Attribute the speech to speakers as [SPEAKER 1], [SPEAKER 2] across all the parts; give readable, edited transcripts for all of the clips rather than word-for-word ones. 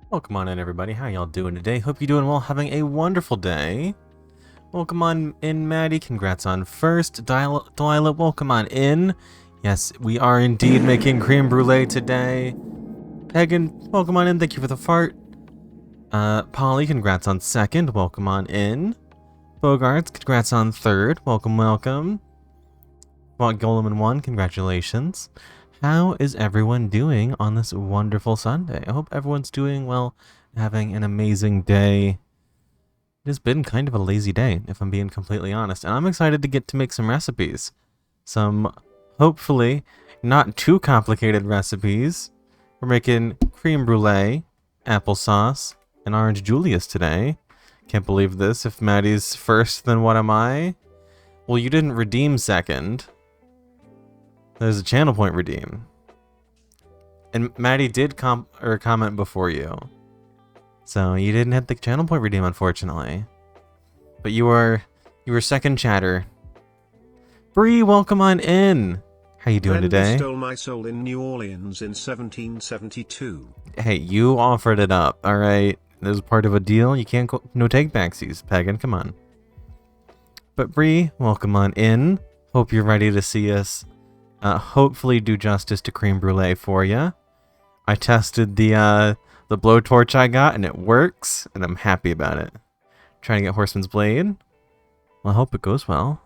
[SPEAKER 1] Welcome on in, everybody. How y'all doing today? Hope you're doing well, having a wonderful day. Welcome on in, Maddie. Congrats on first. Delilah, welcome on in. Yes, we are indeed making creme brulee today. Pagan, welcome on in. Thank you for the fart. Polly, congrats on second. Welcome on in. Bogarts, congrats on third. Welcome, welcome. Vaught Golem in 1, congratulations. How is everyone doing on this wonderful Sunday? I hope everyone's doing well, having an amazing day. It has been kind of a lazy day, if I'm being completely honest, and I'm excited to get to make some recipes. Some, hopefully, not too complicated recipes. We're making creme brulee, applesauce, and orange Julius today. Can't believe this. If Maddie's first, then what am I? Well, you didn't redeem second. There's a channel point redeem. And Maddie did comment before you. So you didn't hit the channel point redeem, unfortunately. But you were second chatter. Bree, welcome on in. How you doing today?
[SPEAKER 2] Stole my soul in New Orleans in 1772.
[SPEAKER 1] Hey, you offered it up, alright? There's part of a deal. You can't go, no take backsies, Pagan, come on. But Bree, welcome on in. Hope you're ready to see us hopefully do justice to creme brulee for you. I tested the blowtorch I got and it works, and I'm happy about it. Trying to get Horseman's Blade. Well, I hope it goes well.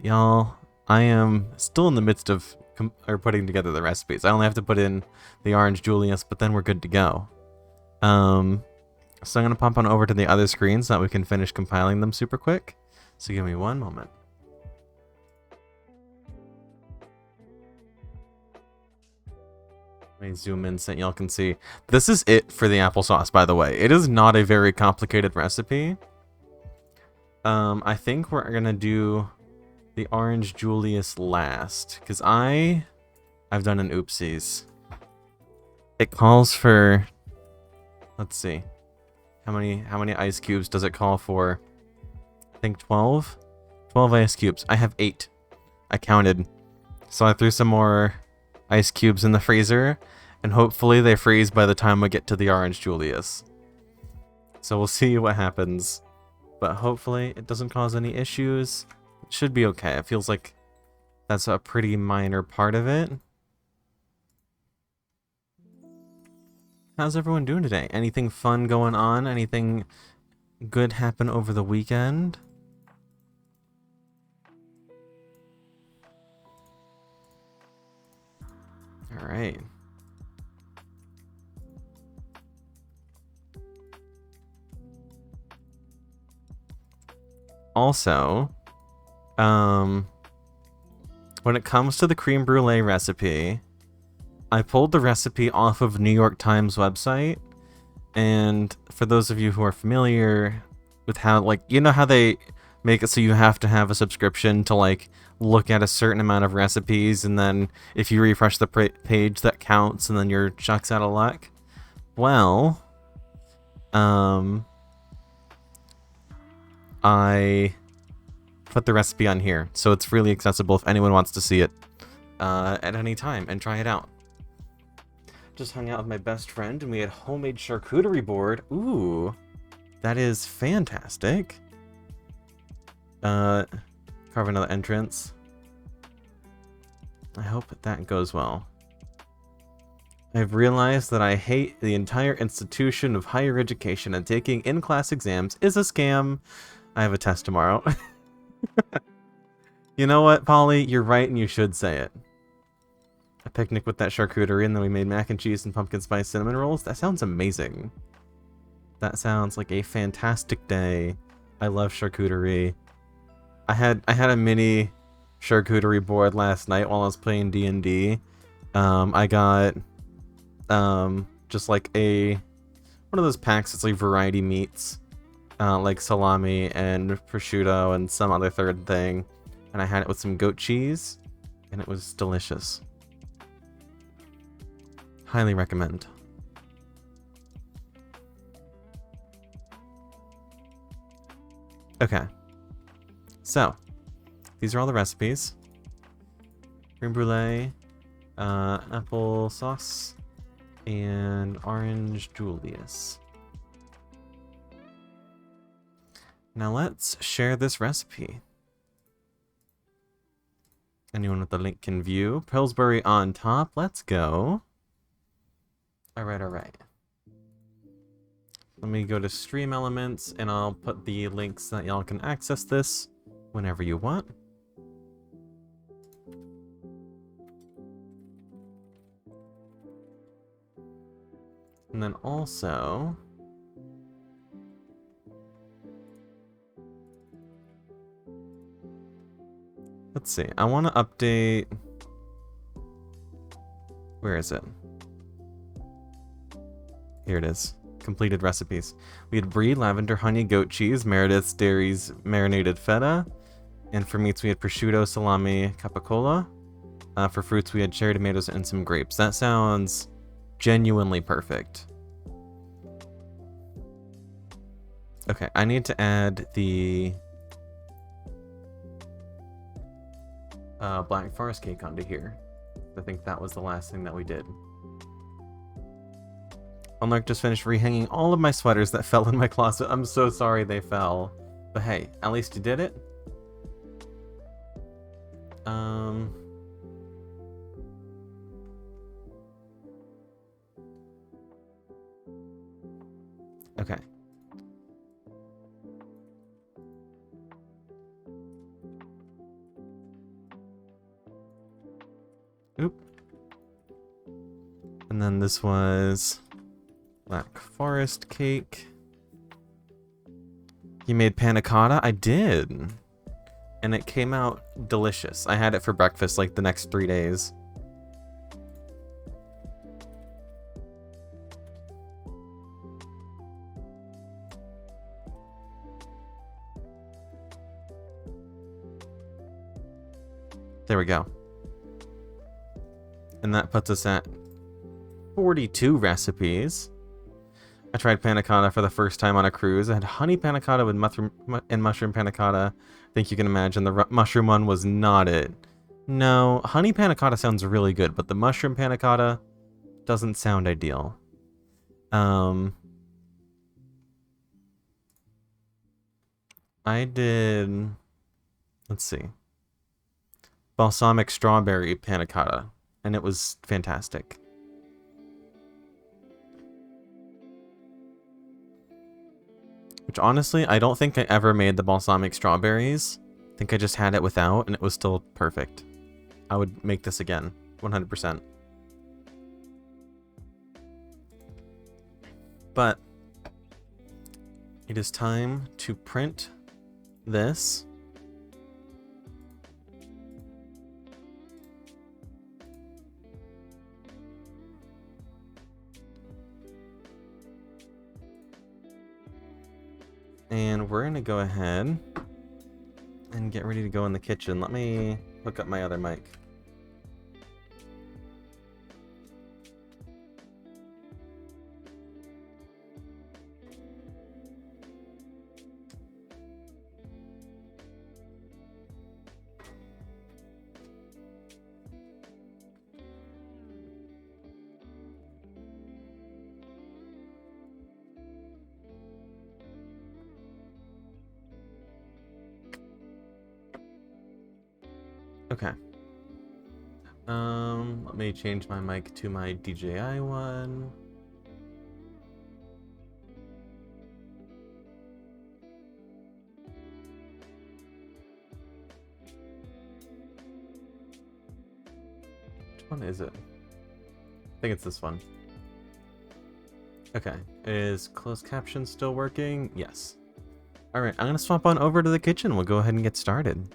[SPEAKER 1] Y'all, I am still in the midst of putting together the recipes. I only have to put in the orange Julius, but then we're good to go. So I'm gonna pop on over to the other screen so that we can finish compiling them super quick. So give me one moment. Let me zoom in so y'all can see. This is it for the applesauce, by the way. It is not a very complicated recipe. I think we're gonna do the orange Julius last, because I've done an oopsies. It calls for, let's see, how many ice cubes does it call for? I think 12? 12 ice cubes. I have 8. I counted. So I threw some more ice cubes in the freezer, and hopefully they freeze by the time we get to the orange Julius. So we'll see what happens. But hopefully it doesn't cause any issues. It should be okay. It feels like that's a pretty minor part of it. How's everyone doing today? Anything fun going on? Anything good happen over the weekend? All right. Also, when it comes to the creme brulee recipe, I pulled the recipe off of New York Times website, and for those of you who are familiar with how, like, you know how they make it so you have to have a subscription to, like, look at a certain amount of recipes, and then if you refresh the page, that counts, and then you're chucks out of luck? Well, I put the recipe on here, so it's really accessible if anyone wants to see it at any time and try it out. Just hung out with my best friend and we had homemade charcuterie board. Ooh, that is fantastic. Carve another entrance. I hope that goes well. I've realized that I hate the entire institution of higher education, and taking in-class exams is a scam. I have a test tomorrow. You know what, Polly? You're right and you should say it. A picnic with that charcuterie, and then we made mac and cheese and pumpkin spice cinnamon rolls. That sounds amazing. That sounds like a fantastic day. I love charcuterie. I had a mini charcuterie board last night while I was playing D&D. I got just like one of those packs that's like variety meats. Like salami and prosciutto and some other third thing. And I had it with some goat cheese, and it was delicious. Highly recommend. Okay. So, these are all the recipes. Creme brulee, applesauce, and orange Julius. Now let's share this recipe. Anyone with the link can view. Pillsbury on top. Let's go. Alright. Let me go to Stream Elements, and I'll put the links that y'all can access this whenever you want. And then also... let's see, I want to update... where is it? Here it is. Completed recipes. We had brie, lavender, honey, goat cheese, Meredith's Dairy's marinated feta. And for meats, we had prosciutto, salami, capicola. For fruits, we had cherry tomatoes and some grapes. That sounds genuinely perfect. Okay, I need to add the Black Forest cake onto here. I think that was the last thing that we did. Unlike just finished rehanging all of my sweaters that fell in my closet. I'm so sorry they fell. But hey, at least you did it. Okay. Oop. And then this was Black Forest cake. You made panna cotta? I did. And it came out delicious. I had it for breakfast like the next 3 days. There we go. And that puts us at 42 recipes. I tried panna cotta for the first time on a cruise. I had honey panna cotta with mushroom panna cotta. I think you can imagine the mushroom one was not it. No, honey panna cotta sounds really good, but the mushroom panna cotta doesn't sound ideal. I did, let's see, balsamic strawberry panna cotta, and it was fantastic. Which honestly, I don't think I ever made the balsamic strawberries. I think I just had it without, and it was still perfect. I would make this again, 100%. But it is time to print this. And we're going to go ahead and get ready to go in the kitchen. Let me hook up my other mic. Okay. Let me change my mic to my DJI one. Which one is it? I think it's this one. Okay. Is closed caption still working? Yes. Alright, I'm gonna swap on over to the kitchen. We'll go ahead and get started.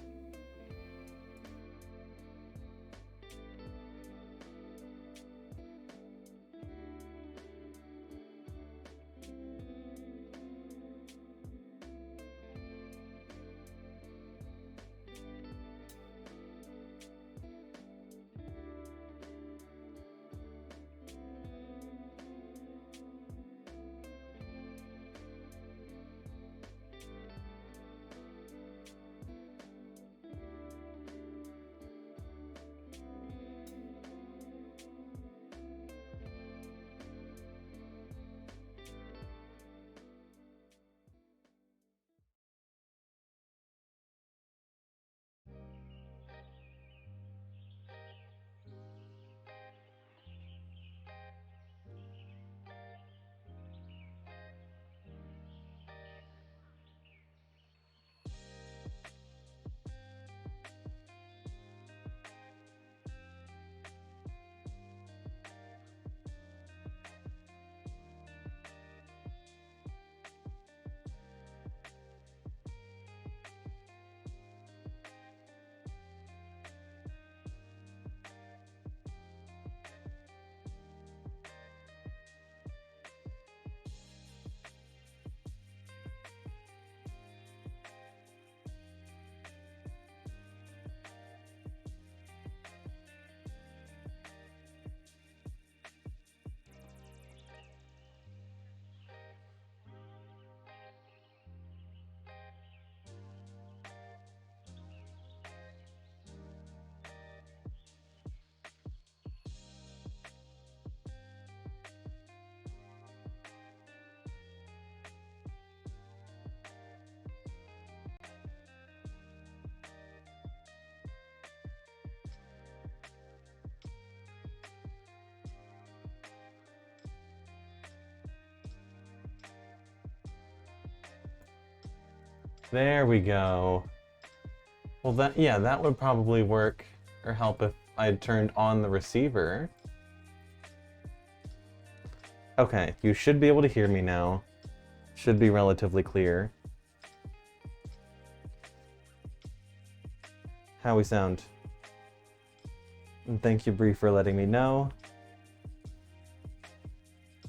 [SPEAKER 1] There we go. Well, that would probably work or help if I had turned on the receiver. Okay, you should be able to hear me now. Should be relatively clear. How we sound? And thank you, Bree, for letting me know.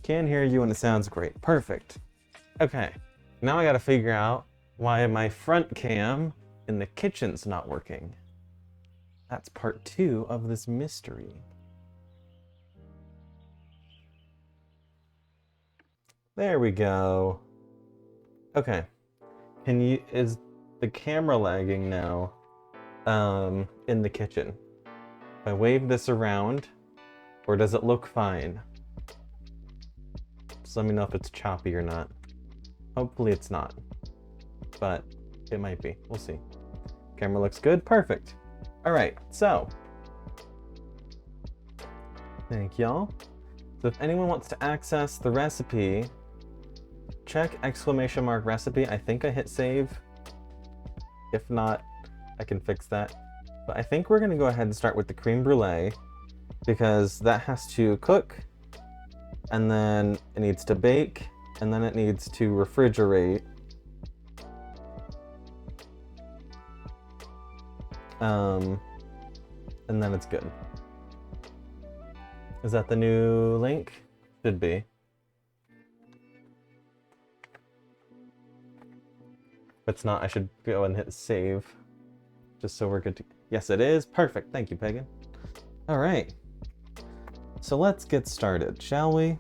[SPEAKER 1] Can hear you and it sounds great. Perfect. Okay, now I gotta figure out why my front cam in the kitchen's not working. That's part 2 of this mystery. There we go. Okay. Is the camera lagging now? In the kitchen. If I wave this around, or does it look fine? Just let me know if it's choppy or not. Hopefully it's not, but it might be. We'll see. Camera looks good. Perfect. All right, so thank y'all. So if anyone wants to access the recipe, check !recipe. I think I hit save. If not, I can fix that. But I think we're gonna go ahead and start with the creme brulee because that has to cook, and then it needs to bake, and then it needs to refrigerate. And then it's good. Is that the new link? Should be. If it's not, I should go and hit save. Just so we're good to... Yes, it is. Perfect. Thank you, Pagan. All right. So let's get started, shall we?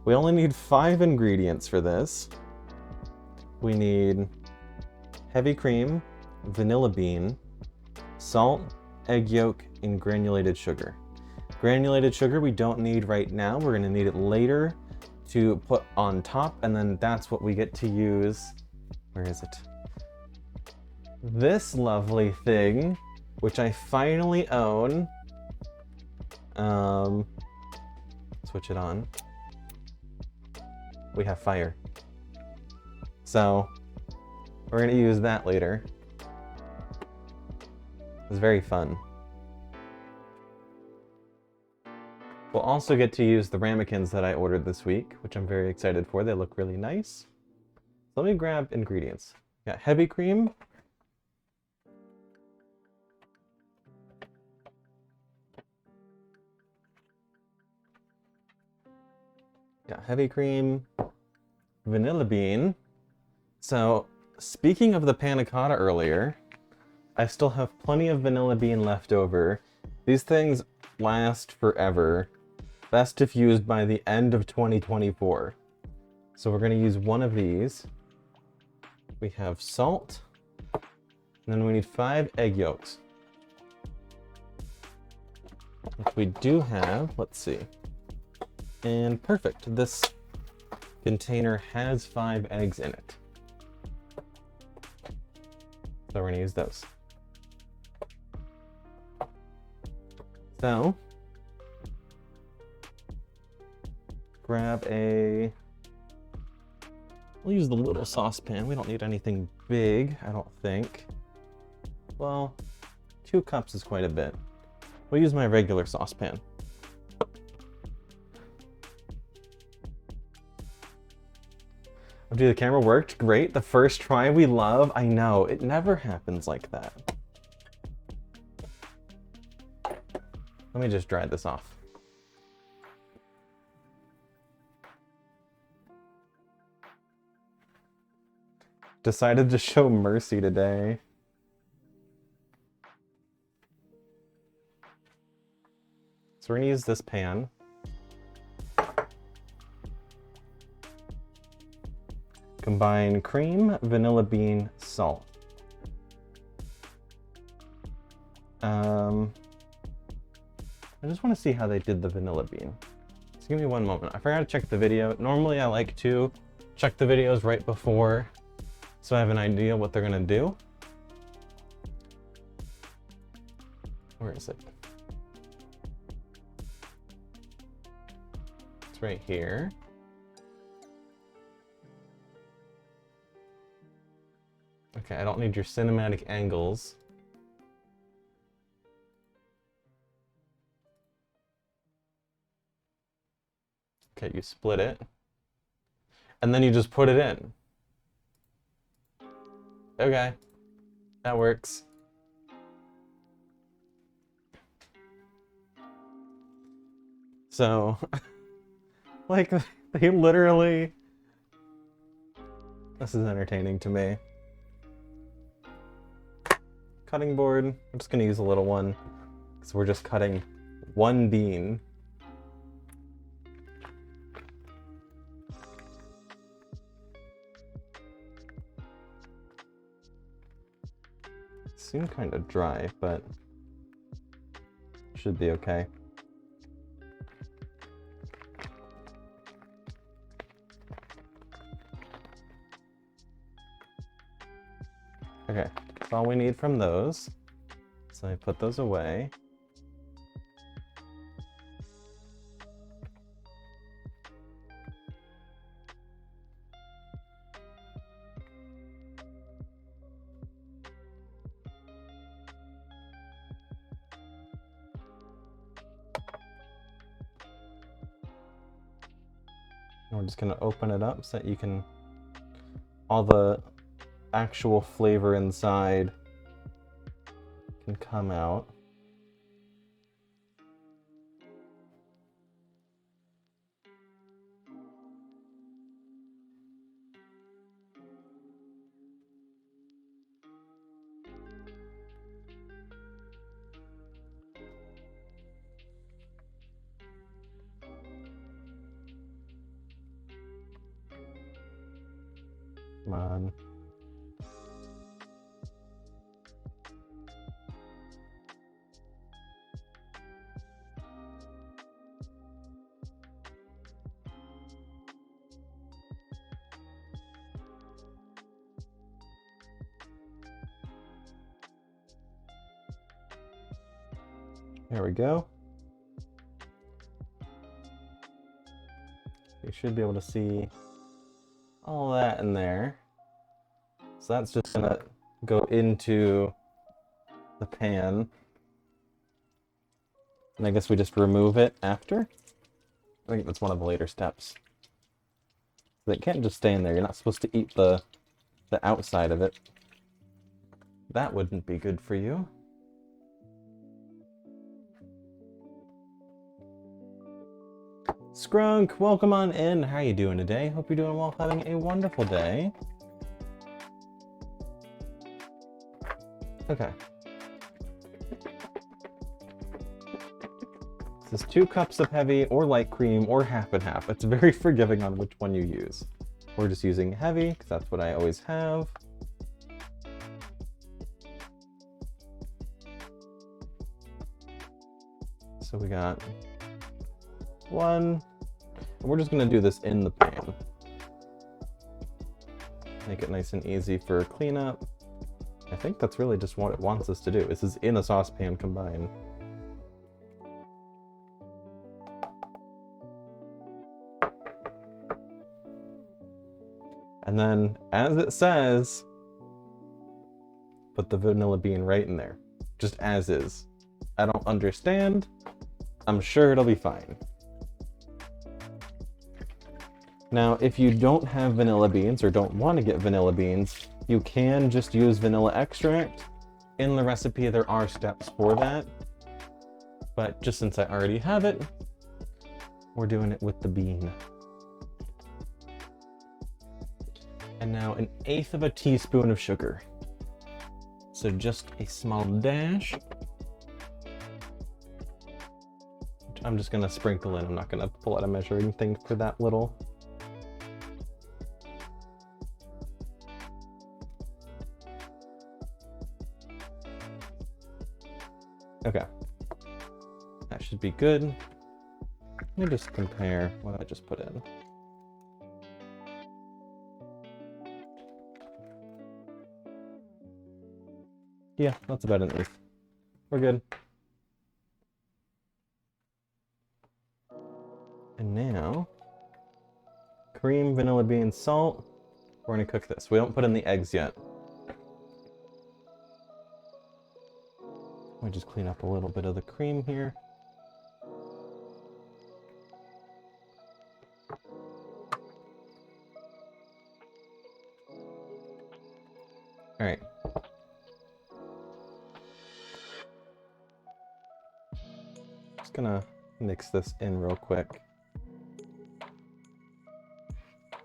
[SPEAKER 1] We only need 5 ingredients for this. We need heavy cream, vanilla bean, salt, egg yolk, and granulated sugar. Granulated sugar we don't need right now. We're gonna need it later to put on top, and then that's what we get to use. Where is it? This lovely thing, which I finally own. Switch it on. We have fire. So we're gonna use that later. It's very fun. We'll also get to use the ramekins that I ordered this week, which I'm very excited for. They look really nice. So let me grab ingredients. Got heavy cream. Got heavy cream, vanilla bean. So speaking of the panna cotta earlier, I still have plenty of vanilla bean left over. These things last forever. Best if used by the end of 2024. So we're going to use one of these. We have salt. And then we need 5 egg yolks. Which we do have. Let's see. And perfect. This container has 5 eggs in it. So we're going to use those. So, grab a... We'll use the little saucepan. We don't need anything big, I don't think. Well, 2 cups is quite a bit. We'll use my regular saucepan. Oh, dude, the camera worked great. The first try we love. I know, it never happens like that. Let me just dry this off. Decided to show mercy today. So we're gonna use this pan. Combine cream, vanilla bean, salt. I just want to see how they did the vanilla bean. Just give me one moment. I forgot to check the video. Normally I like to check the videos right before, so I have an idea what they're gonna do. Where is it? It's right here. Okay, I don't need your cinematic angles. Okay, you split it. And then you just put it in. Okay, that works. So, like, they literally... This is entertaining to me. cutting board. I'm just gonna use a little one because we're just cutting one bean. Seemed kind of dry, but should be okay. Okay, that's all we need from those. So I put those away. And we're just gonna open it up so that you can, all the actual flavor inside can come out. Come on. There we go. You should be able to see all that in there. So that's just gonna go into the pan. And I guess we just remove it after? I think that's one of the later steps. They can't just stay in there. You're not supposed to eat the outside of it. That wouldn't be good for you. Scrunk, welcome on in. How are you doing today? Hope you're doing well, having a wonderful day. Okay. This is 2 cups of heavy or light cream or half and half. It's very forgiving on which one you use. We're just using heavy because that's what I always have. So we got 1. We're just gonna do this in the pan. Make it nice and easy for cleanup. I think that's really just what it wants us to do. This is in a saucepan combined. And then, as it says, put the vanilla bean right in there. Just as is. I don't understand. I'm sure it'll be fine. Now, if you don't have vanilla beans or don't want to get vanilla beans, you can just use vanilla extract. In the recipe, there are steps for that. But just since I already have it, we're doing it with the bean. And now 1/8 of a teaspoon of sugar. So just a small dash. Which I'm just gonna sprinkle in. I'm not gonna pull out a measuring thing for that little. Okay. That should be good. Let me just compare what I just put in. Yeah, that's about 1/8. We're good. And now, cream, vanilla bean, salt. We're gonna cook this. We don't put in the eggs yet. Let me just clean up a little bit of the cream here. All right. Just gonna mix this in real quick.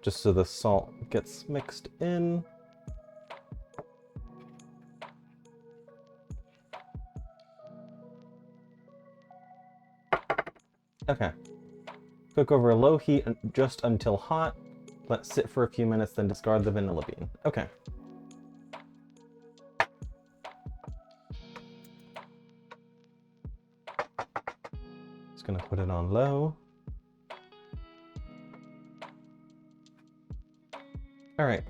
[SPEAKER 1] Just so the salt gets mixed in. Okay. Cook over a low heat just until hot. Let sit for a few minutes, then discard the vanilla bean. Okay. Just gonna put it on low. All right.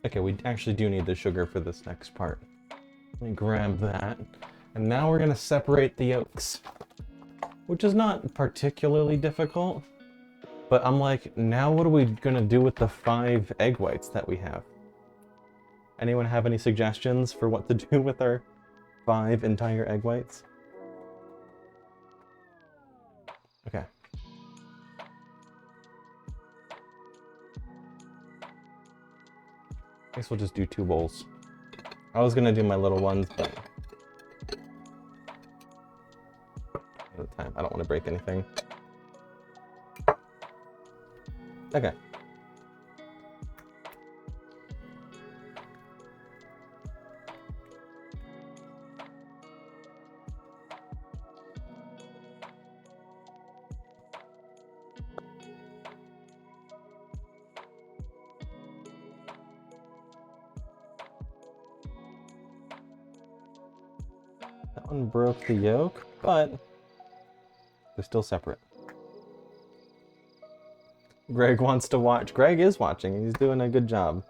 [SPEAKER 1] Okay, we actually do need the sugar for this next part. Let me grab that. And now we're gonna separate the yolks, which is not particularly difficult, but I'm like, now what are we gonna do with the 5 egg whites that we have? Anyone have any suggestions for what to do with our 5 entire egg whites? Okay. I guess we'll just do 2 bowls. I was gonna do my little ones, but at the time, I don't want to break anything. Okay. That one broke the yolk, but they're still separate. Greg wants to watch. Greg is watching. He's doing a good job.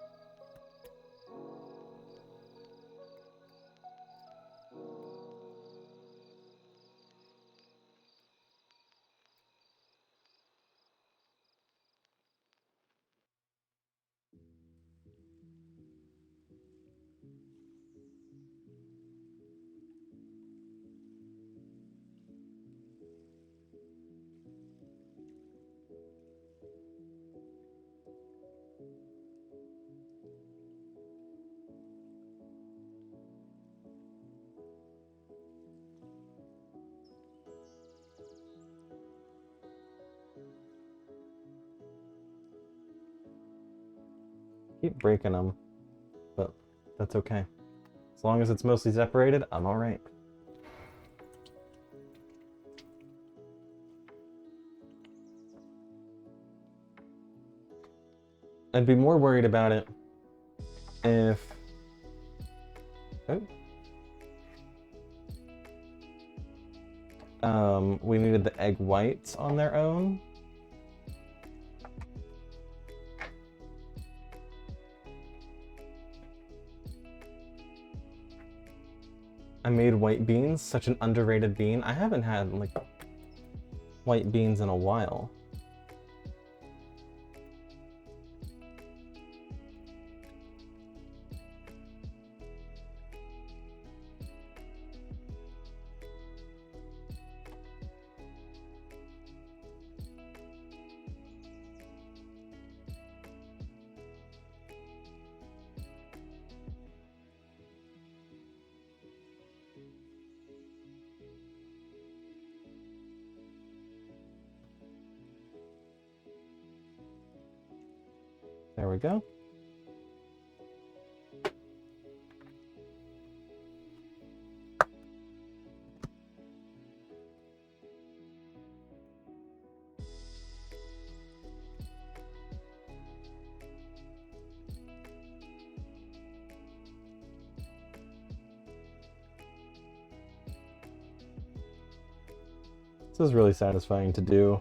[SPEAKER 1] Keep breaking them, but that's okay. As long as it's mostly separated, I'm alright. I'd be more worried about it if... we needed the egg whites on their own. I made white beans, such an underrated bean. I haven't had, like, white beans in a while. There we go. This is really satisfying to do.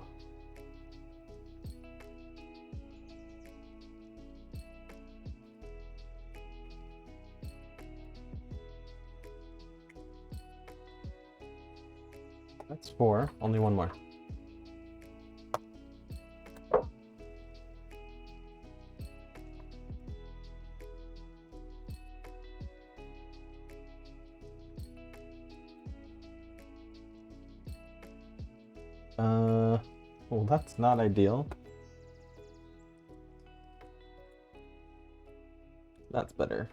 [SPEAKER 1] That's 4. Only one more. Well, that's not ideal. That's better.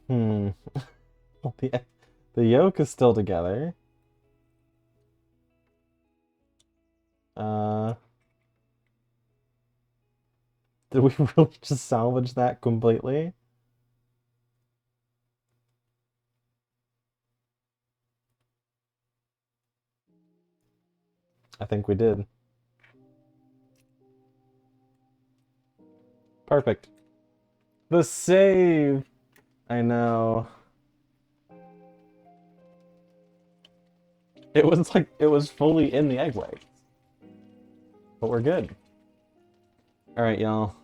[SPEAKER 1] Well, the yolk is still together. Did we really just salvage that completely? I think we did. Perfect. The save! I know. It was like, it was fully in the egg whites. But we're good. Alright, y'all.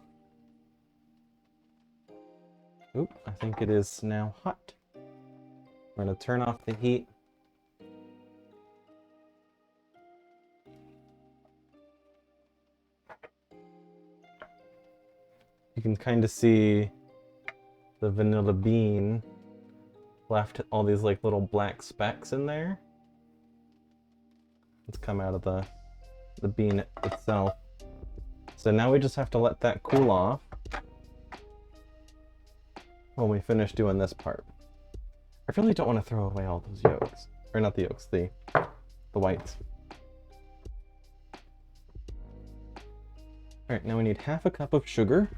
[SPEAKER 1] Oop, I think it is now hot. We're gonna turn off the heat. You can kind of see the vanilla bean left all these like little black specks in there. It's come out of the bean itself. So now we just have to let that cool off when we finish doing this part. I really don't want to throw away all those yolks. Or not the yolks, the whites. Alright, now we need half a cup of sugar.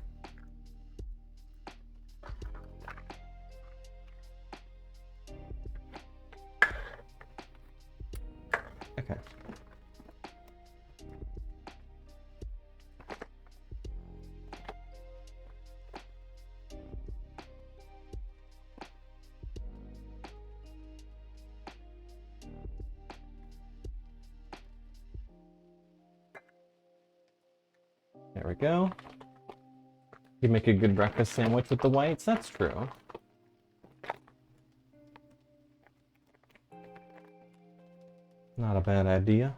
[SPEAKER 1] Okay. There we go. You make a good breakfast sandwich with the whites, that's true. Not a bad idea.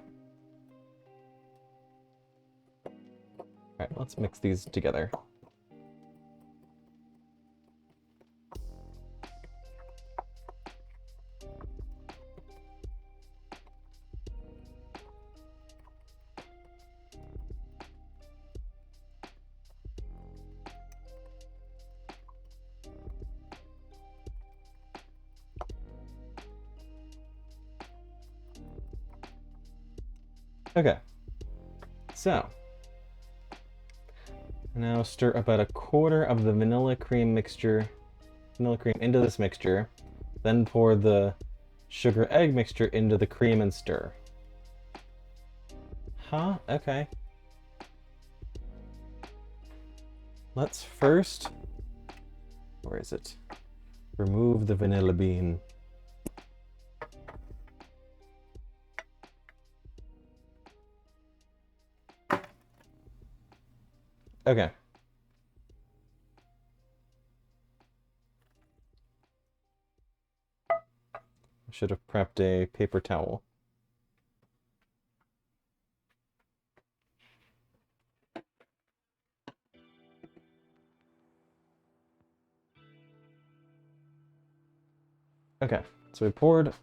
[SPEAKER 1] Alright, let's mix these together. Okay, so now stir about a quarter of the vanilla cream into this mixture, then pour the sugar egg mixture into the cream and stir. Huh? Okay. Let's first, where is it? Remove the vanilla bean. Okay. I should have prepped a paper towel. Okay, so we poured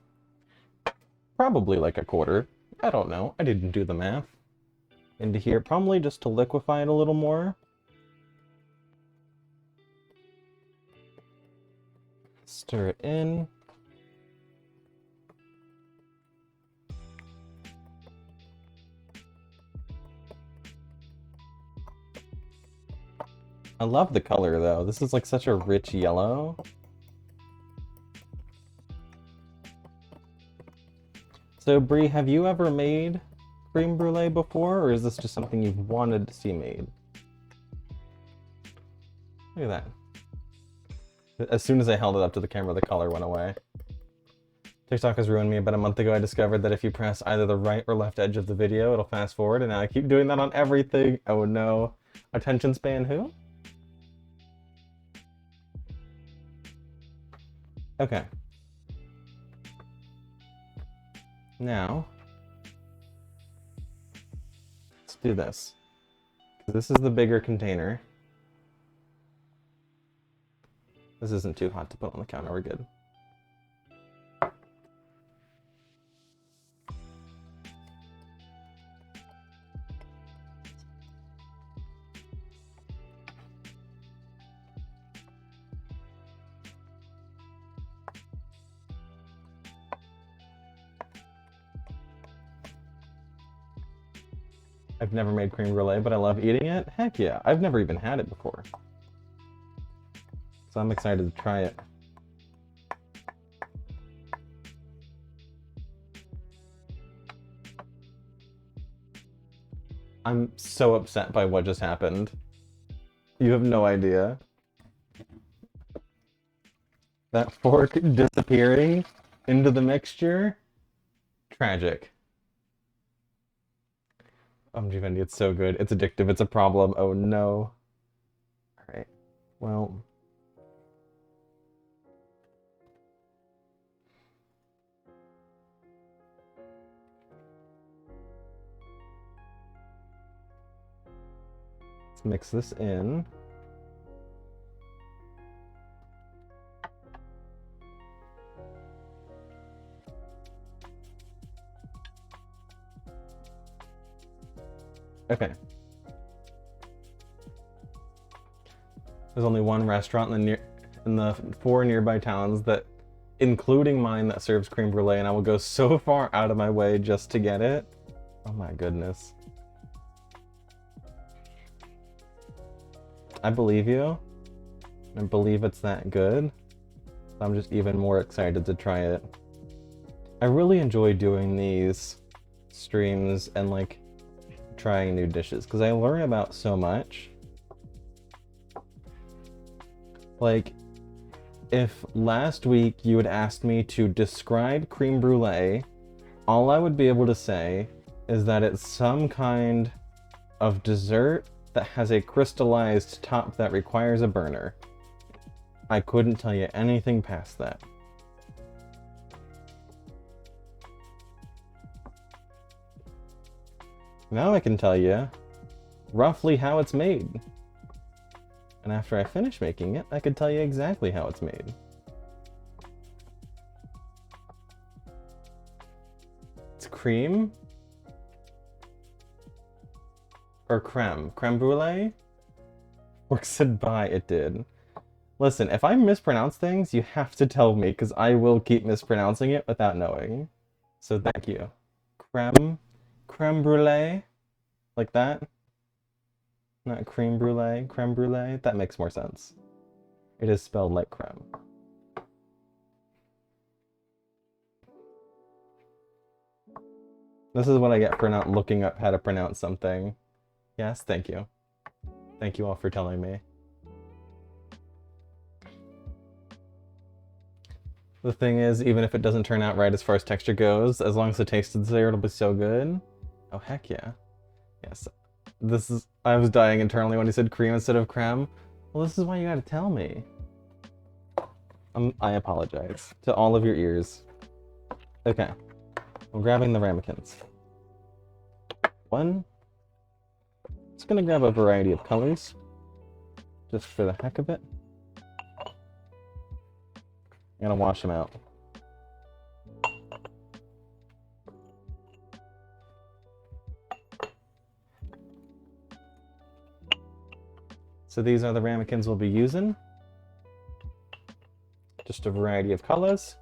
[SPEAKER 1] probably like a quarter. I don't know. I didn't do the math. Into here, probably just to liquefy it a little more. Stir it in. I love the color though. This is like such a rich yellow. So Brie, have you ever made creme brulee before, or is this just something you've wanted to see made? Look at that. As soon as I held it up to the camera, the color went away. TikTok has ruined me. About a month ago, I discovered that if you press either the right or left edge of the video, it'll fast forward, and now I keep doing that on everything. Oh no. Attention span who? Okay. Now, let's do this. This is the bigger container. This isn't too hot to put on the counter, we're good. I've never made creme brulee, but I love eating it. Heck yeah, I've never even had it before. So I'm excited to try it. I'm so upset by what just happened. You have no idea. That fork disappearing into the mixture? Tragic. Givenchy, it's so good. It's addictive. It's a problem. Oh no. Alright. Well. Let's mix this in. Okay. There's only one restaurant in the 4 nearby towns that, including mine, that serves creme brulee, and I will go so far out of my way just to get it. Oh my goodness. I believe you. I believe it's that good. I'm just even more excited to try it. I really enjoy doing these streams and like trying new dishes because I learn about so much. Like, if last week you had asked me to describe creme brulee, all I would be able to say is that it's some kind of dessert that has a crystallized top that requires a burner. I couldn't tell you anything past that. Now I can tell you roughly how it's made. And after I finish making it, I can tell you exactly how it's made. It's cream or creme? Creme brulee? Or said bye, it did. Listen, if I mispronounce things, you have to tell me, because I will keep mispronouncing it without knowing. So thank you. Creme brulee? Like that? Not creme brulee, creme brulee? That makes more sense. It is spelled like creme. This is what I get for not looking up how to pronounce something. Yes, thank you. Thank you all for telling me. The thing is, even if it doesn't turn out right as far as texture goes, as long as the taste is there, it'll be so good. Oh, heck yeah. Yes. I was dying internally when he said cream instead of creme. Well, this is why you gotta tell me. I apologize to all of your ears. Okay. I'm grabbing the ramekins. One. Just gonna grab a variety of colors. Just for the heck of it. I'm gonna wash them out. So these are the ramekins we'll be using. Just a variety of colors.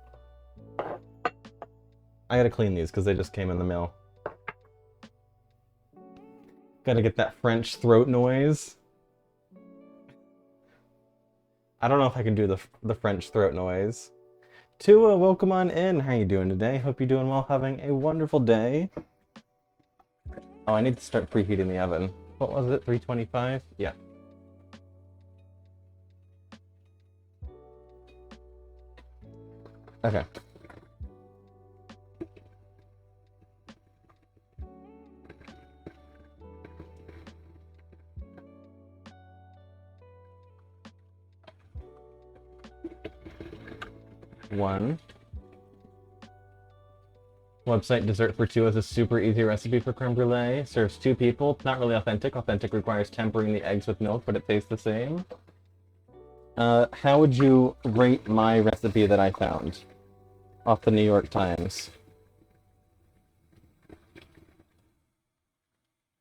[SPEAKER 1] I gotta clean these because they just came in the mail. Gotta get that French throat noise. I don't know if I can do the French throat noise. Tua, welcome on in. How you doing today? Hope you're doing well, having a wonderful day. Oh, I need to start preheating the oven. What was it, 325? Yeah. Okay. One. Website dessert for two is a super easy recipe for creme brulee. Serves 2 people. It's not really authentic. Authentic requires tempering the eggs with milk, but it tastes the same. How would you rate my recipe that I found off the New York Times?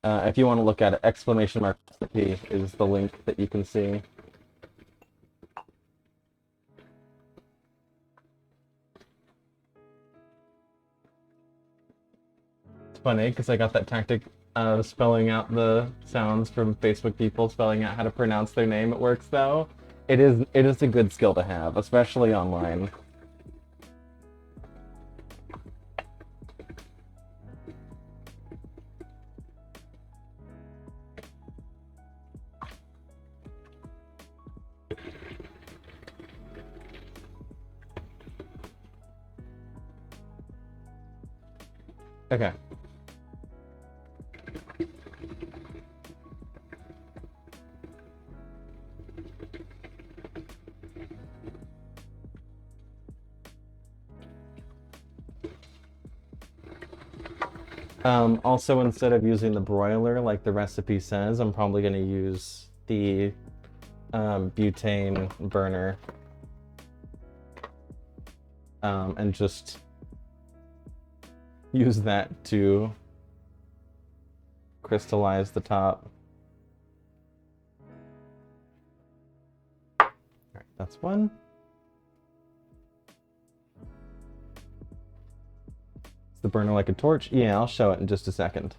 [SPEAKER 1] If you want to look at it, exclamation mark recipe is the link that you can see. It's funny because I got that tactic of spelling out the sounds from Facebook people spelling out how to pronounce their name. It works though. It is a good skill to have, especially online. Okay. Also, instead of using the broiler like the recipe says, I'm probably going to use the butane burner and just use that to crystallize the top. All right, that's one. Is the burner like a torch? Yeah, I'll show it in just a second.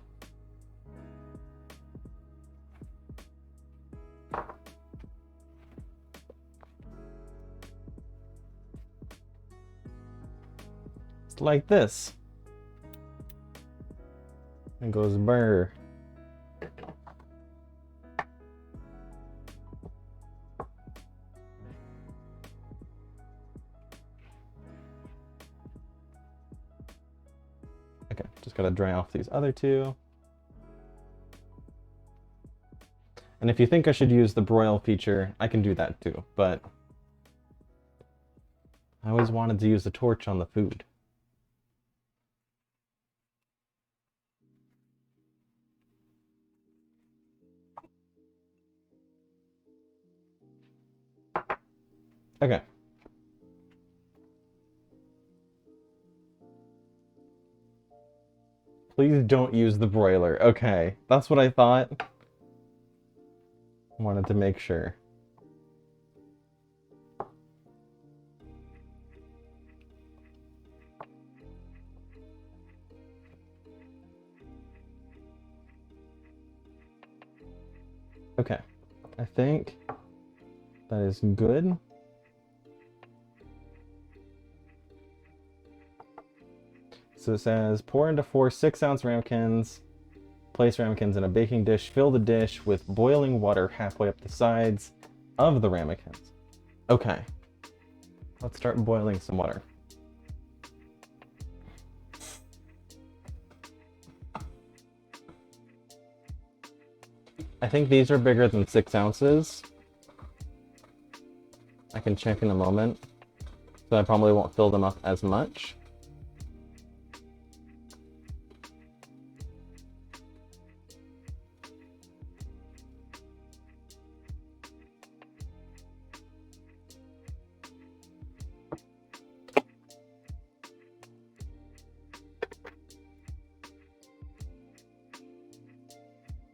[SPEAKER 1] It's like this. It goes burr. Okay, just gotta dry off these other two. And if you think I should use the broil feature, I can do that too, but I always wanted to use the torch on the food. Okay. Please don't use the broiler. Okay, that's what I thought. Wanted to make sure. Okay, I think that is good. So it says, pour into 4 6-ounce ramekins, place ramekins in a baking dish, fill the dish with boiling water halfway up the sides of the ramekins. Okay, let's start boiling some water. I think these are bigger than 6 ounces. I can check in a moment, so I probably won't fill them up as much.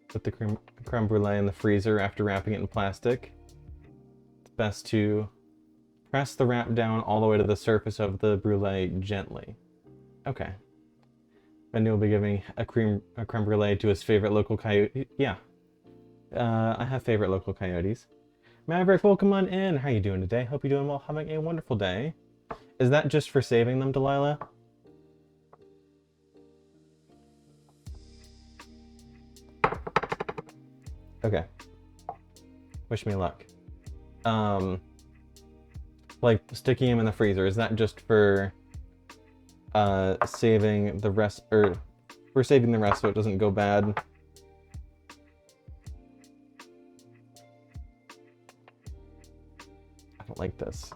[SPEAKER 1] Put the creme brulee in the freezer after wrapping it in plastic. It's best to press the wrap down all the way to the surface of the brulee gently. Okay. Bendy will be giving a creme brulee to his favorite local coyote. Yeah. I have favorite local coyotes. Maverick, welcome on in. How you doing today? Hope you're doing well, having a wonderful day. Is that just for saving them, Delilah? Okay. Wish me luck. Like sticking them in the freezer, is that just for saving the rest, or we're saving the rest so it doesn't go bad? I don't like this.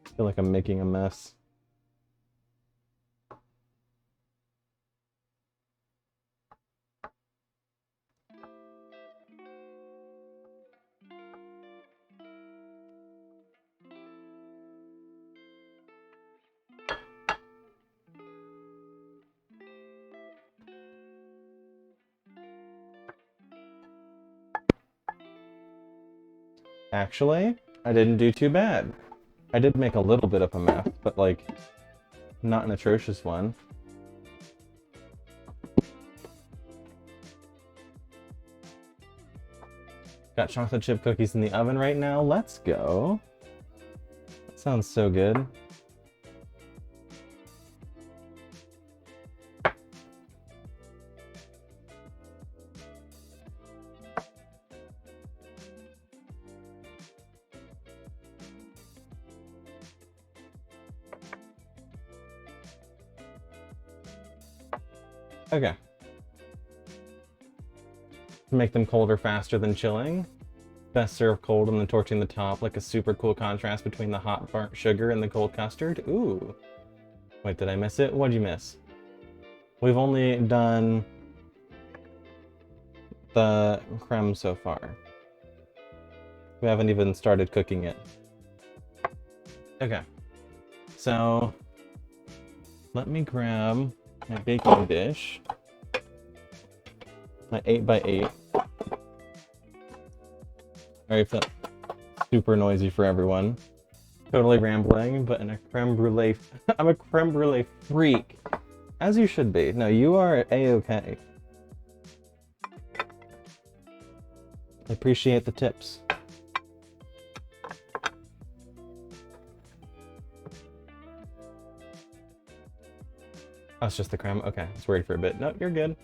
[SPEAKER 1] I feel like I'm making a mess. Actually, I didn't do too bad. I did make a little bit of a mess, but like, not an atrocious one. Got chocolate chip cookies in the oven right now. Let's go. That sounds so good. Okay. Make them colder faster than chilling. Best served cold and then torching the top, like a super cool contrast between the hot burnt sugar and the cold custard. Ooh. Wait, did I miss it? What'd you miss? We've only done the creme so far. We haven't even started cooking it. Okay. So, let me grab my baking dish. My 8x8. Sorry if that's super noisy for everyone. Totally rambling, but in a creme brulee... I'm a creme brulee freak. As you should be. No, you are A-okay. I appreciate the tips. Oh, it's just the creme? Okay, I was worried for a bit. Nope, you're good.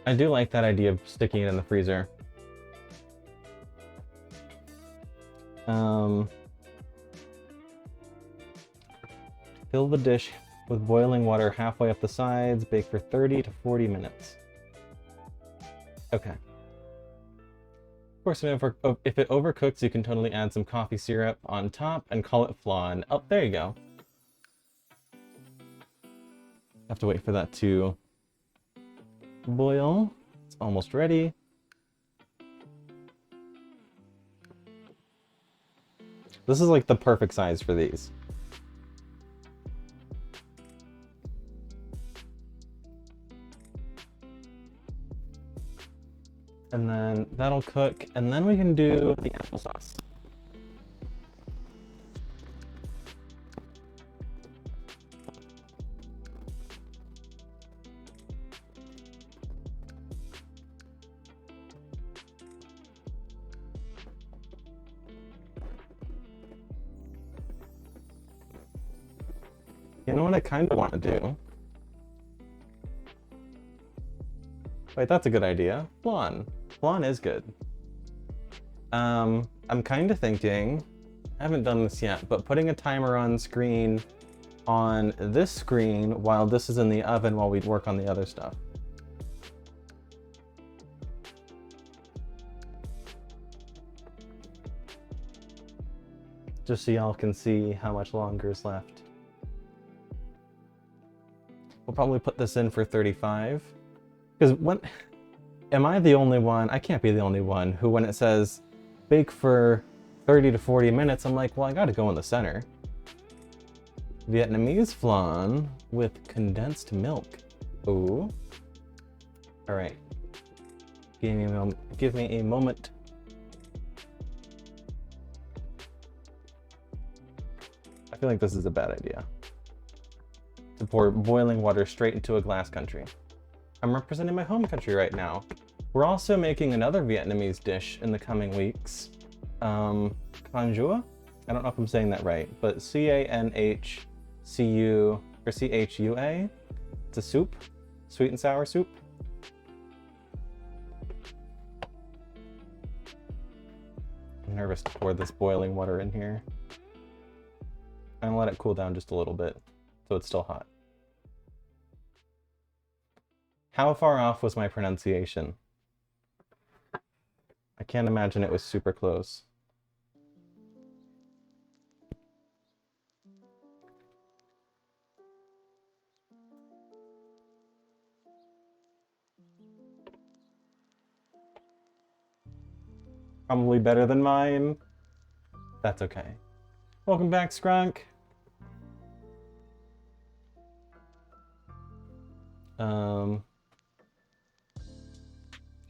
[SPEAKER 1] I do like that idea of sticking it in the freezer. Fill the dish with boiling water halfway up the sides. Bake for 30 to 40 minutes. Okay. Of course, if it overcooks, you can totally add some coffee syrup on top and call it flan. Oh, there you go. Have to wait for that to boil. It's almost ready. This is like the perfect size for these. And then that'll cook, and then we can do the applesauce. You know what I kind of want to do? Wait, that's a good idea. Flan. Flan is good. I'm kind of thinking, I haven't done this yet, but putting a timer on screen on this screen while this is in the oven while we work on the other stuff. Just so y'all can see how much longer is left. We'll probably put this in for 35. Because when... Am I the only one? I can't be the only one who, when it says bake for 30 to 40 minutes, I'm like, well, I gotta go in the center. Vietnamese flan with condensed milk. Ooh. Alright. Give me a moment. I feel like this is a bad idea. To pour boiling water straight into a glass country. I'm representing my home country right now. We're also making another Vietnamese dish in the coming weeks. Canh chua? I don't know if I'm saying that right, but C-A-N-H-C-U, or C-H-U-A. It's a soup, sweet and sour soup. I'm nervous to pour this boiling water in here. I'm gonna let it cool down just a little bit, so it's still hot. How far off was my pronunciation? I can't imagine it was super close. Probably better than mine. That's okay. Welcome back, Skrunk.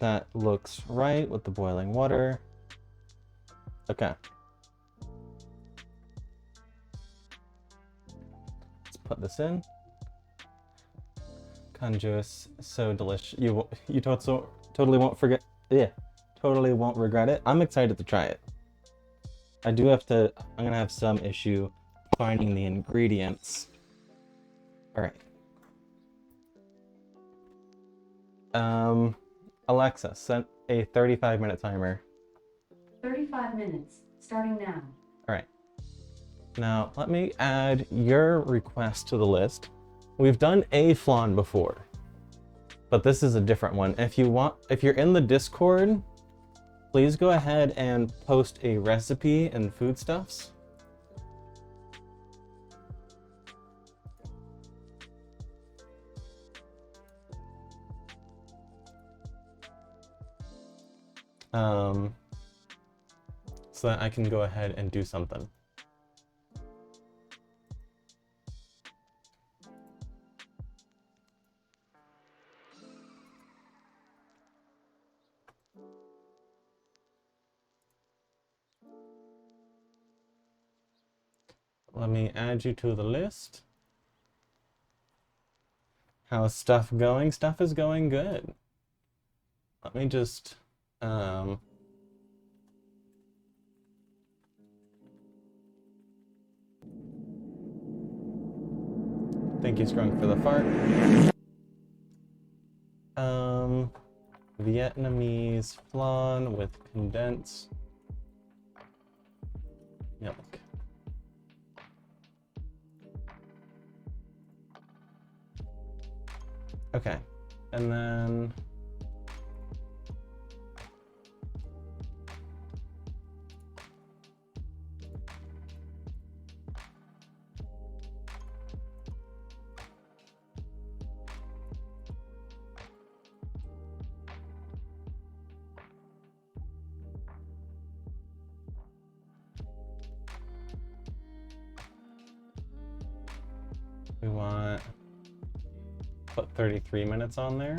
[SPEAKER 1] That looks right with the boiling water. Okay. Let's put this in. Conjuice, so delicious. You totally won't forget. Yeah, totally won't regret it. I'm excited to try it. I do have to. I'm gonna have some issue finding the ingredients. All right. Alexa, set a 35-minute timer.
[SPEAKER 3] 35 minutes, starting now.
[SPEAKER 1] All right. Now, let me add your request to the list. We've done a flan before, but this is a different one. If you're in the Discord, please go ahead and post a recipe and foodstuffs. So that I can go ahead and do something. Let me add you to the list. How's stuff going? Stuff is going good. Let me just, thank you, Scrunk, for the fart. Vietnamese flan with condensed milk. Okay, and then we want, put 33 minutes on there.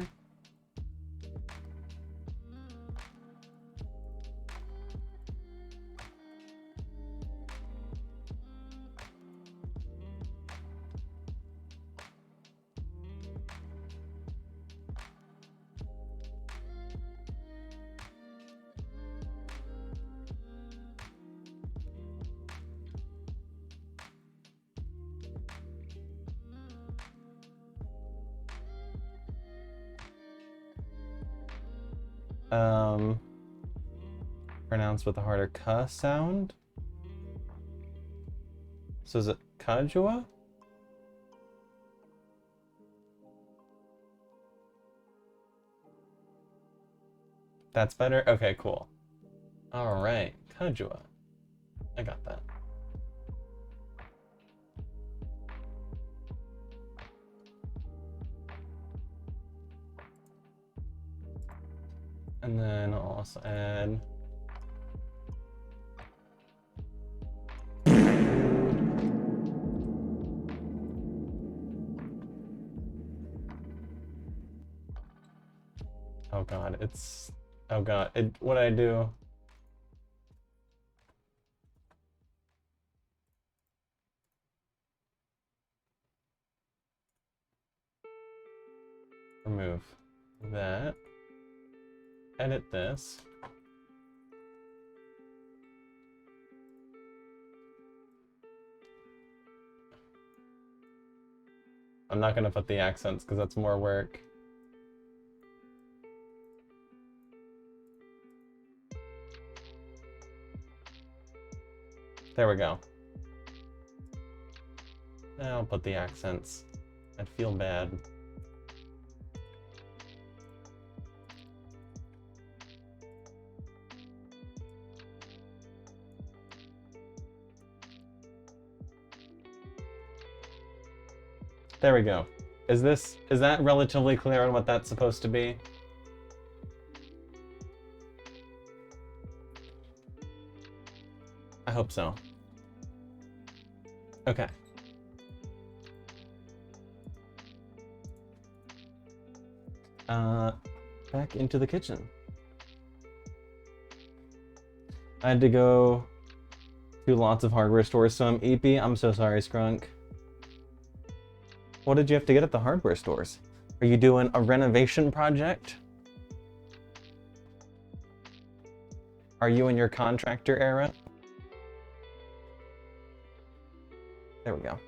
[SPEAKER 1] Pronounced with a harder K sound. So is it Kajua? That's better? Okay, cool. Alright, Kajua. I got that. And then I'll also add oh god, what I do? Remove that. Edit this. I'm not gonna put the accents because that's more work. There we go. Now I'll put the accents. I'd feel bad. There we go. Is that relatively clear on what that's supposed to be? I hope so. Okay. Back into the kitchen. I had to go to lots of hardware stores, so I'm EP. I'm so sorry, Scrunk. What did you have to get at the hardware stores? Are you doing a renovation project? Are you in your contractor era? There we go.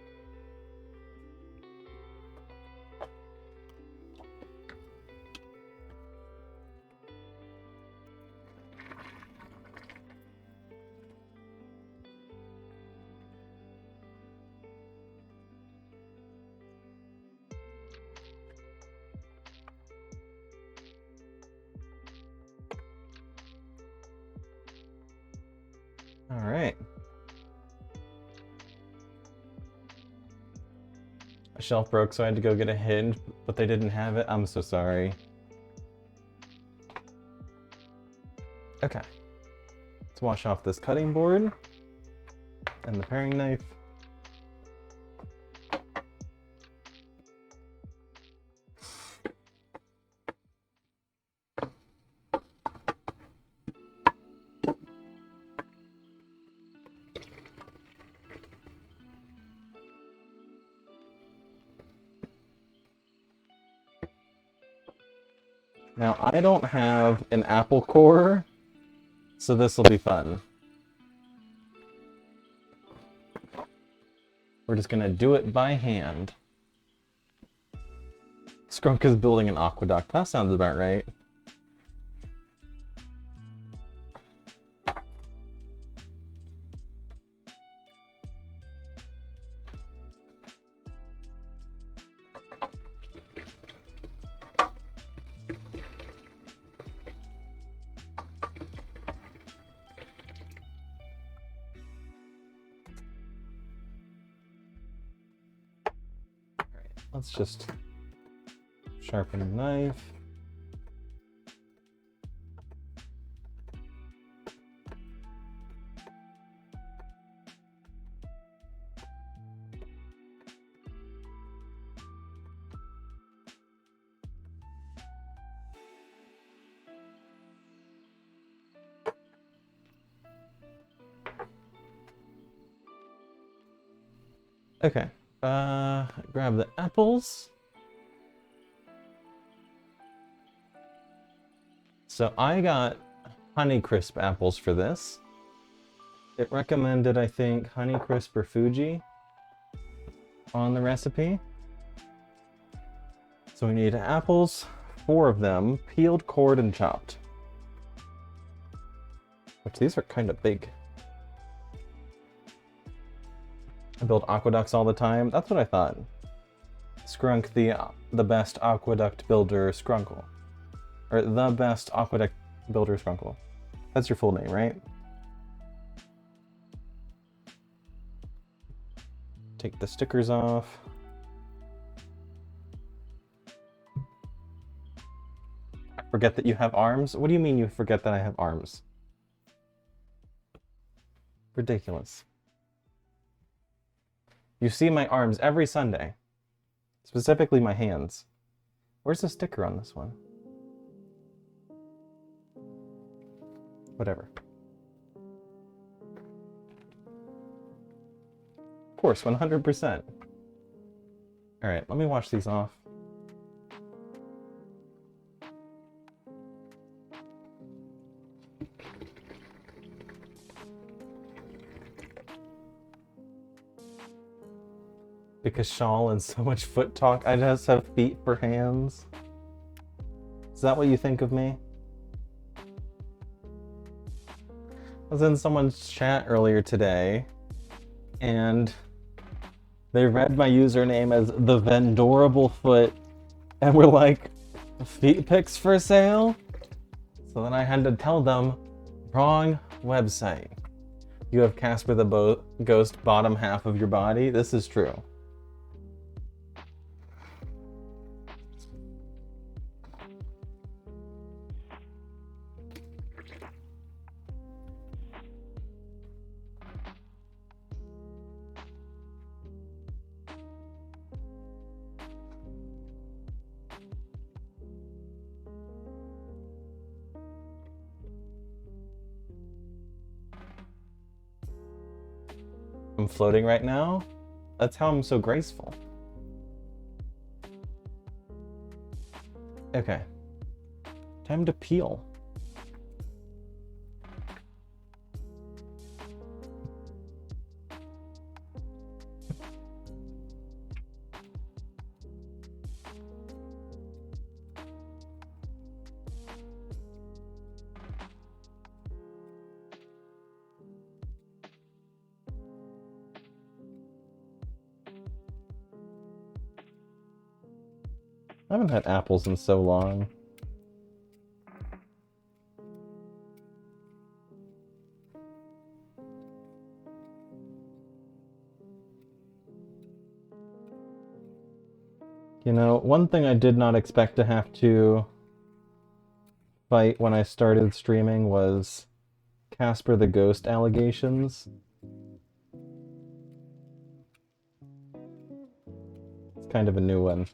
[SPEAKER 1] All right. A shelf broke, so I had to go get a hinge, but they didn't have it. I'm so sorry. Okay. Let's wash off this cutting board and the paring knife. Now, I don't have an apple core, so this will be fun. We're just gonna do it by hand. Skrunk is building an aqueduct. That sounds about right. Let's just sharpen the knife. Okay. Grab the apples. So I got Honeycrisp apples for this. It recommended, I think, Honeycrisp or Fuji on the recipe. So we need apples, 4 of them, peeled, cored, and chopped. Which these are kind of big. I build aqueducts all the time. That's what I thought. Skrunk, the best aqueduct builder, Skrunkle. Or the best aqueduct builder, Skrunkle. That's your full name, right? Take the stickers off. I forget that you have arms? What do you mean you forget that I have arms? Ridiculous. You see my arms every Sunday. Specifically my hands. Where's the sticker on this one? Whatever. Of course, 100%. Alright, let me wash these off. Because Shawl and so much foot talk, I just have feet for hands. Is that what you think of me? I was in someone's chat earlier today, and they read my username as the Vendorable Foot, and were like, feet pics for sale? So then I had to tell them, wrong website. You have Casper the Ghost bottom half of your body? This is true. I'm floating right now. That's how I'm so graceful. Okay. Time to peel. I haven't had apples in so long. You know, one thing I did not expect to have to fight when I started streaming was Casper the Ghost allegations. It's kind of a new one.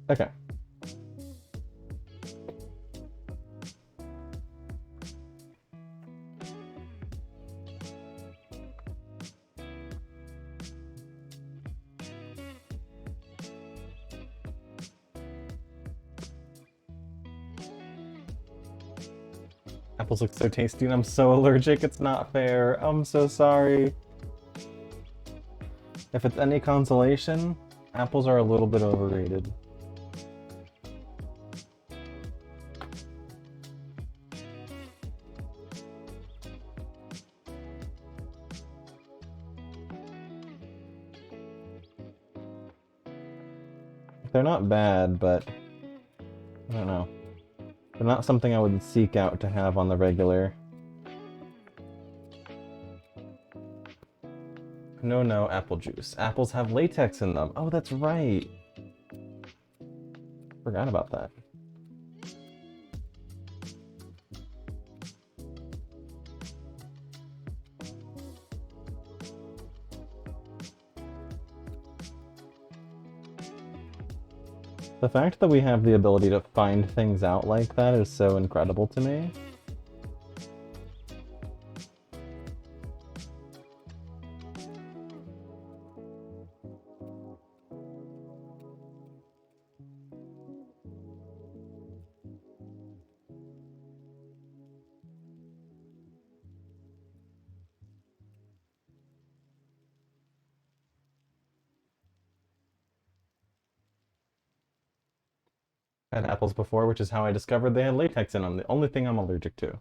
[SPEAKER 1] Okay. Apples look so tasty and I'm so allergic, it's not fair. I'm so sorry. If it's any consolation, apples are a little bit overrated. They're not bad, but I don't know. They're not something I would seek out to have on the regular. No, apple juice. Apples have latex in them. Oh, that's right. Forgot about that. The fact that we have the ability to find things out like that is so incredible to me. I had apples before, which is how I discovered they had latex in them, the only thing I'm allergic to.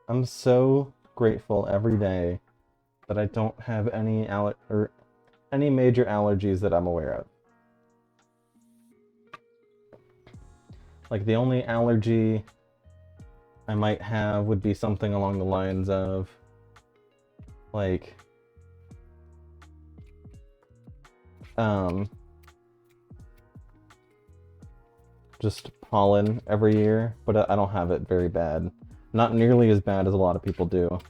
[SPEAKER 1] I'm so grateful every day that I don't have any major allergies that I'm aware of. Like, the only allergy I might have would be something along the lines of, like, just pollen every year, but I don't have it very bad. Not nearly as bad as a lot of people do.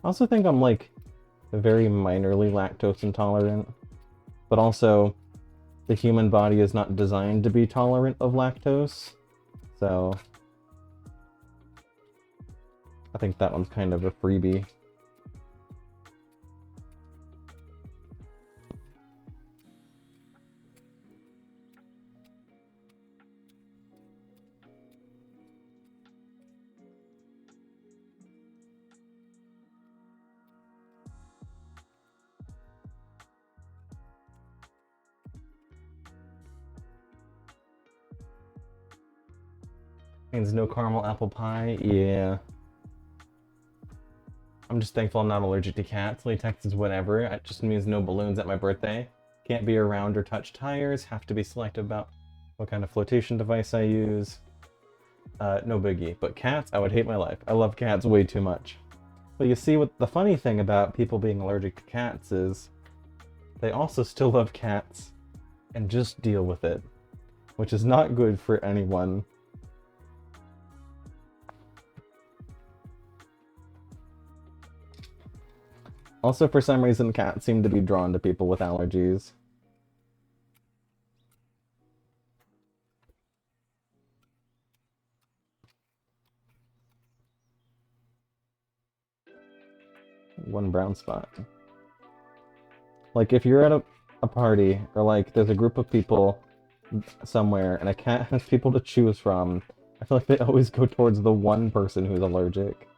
[SPEAKER 1] I also think I'm, like, very minorly lactose intolerant, but also the human body is not designed to be tolerant of lactose, so I think that one's kind of a freebie. Means no caramel apple pie, yeah. I'm just thankful I'm not allergic to cats. Latex is whatever. It just means no balloons at my birthday. Can't be around or touch tires. Have to be selective about what kind of flotation device I use. No biggie. But cats, I would hate my life. I love cats way too much. But you see, what the funny thing about people being allergic to cats is they also still love cats and just deal with it. which is not good for anyone. Also, for some reason, cats seem to be drawn to people with allergies. One brown spot. Like, if you're at a party, or like, there's a group of people somewhere, and a cat has people to choose from, I feel like they always go towards the one person who's allergic.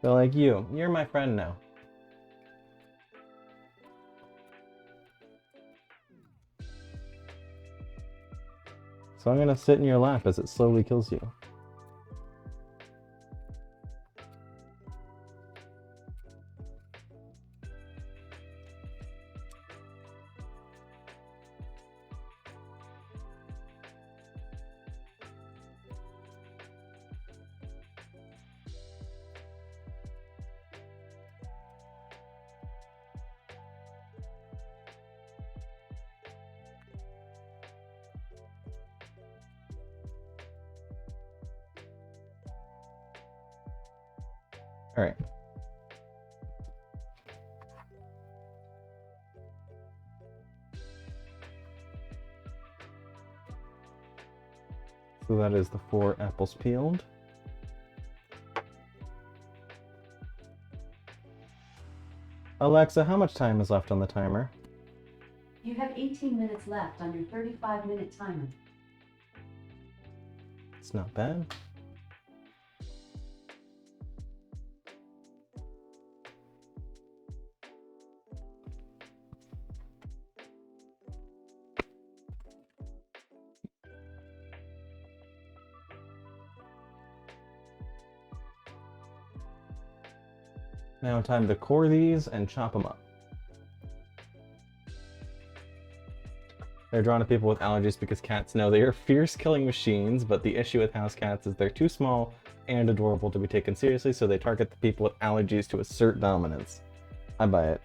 [SPEAKER 1] They're like, you're my friend now. So I'm gonna sit in your lap as it slowly kills you. Alright. So that is the 4 apples peeled. Alexa, how much time is left on the timer?
[SPEAKER 3] You have 18 minutes left on your 35-minute timer.
[SPEAKER 1] It's not bad. Now time to core these and chop them up. They're drawn to people with allergies because cats know they are fierce killing machines, but the issue with house cats is they're too small and adorable to be taken seriously, so they target the people with allergies to assert dominance. I buy it.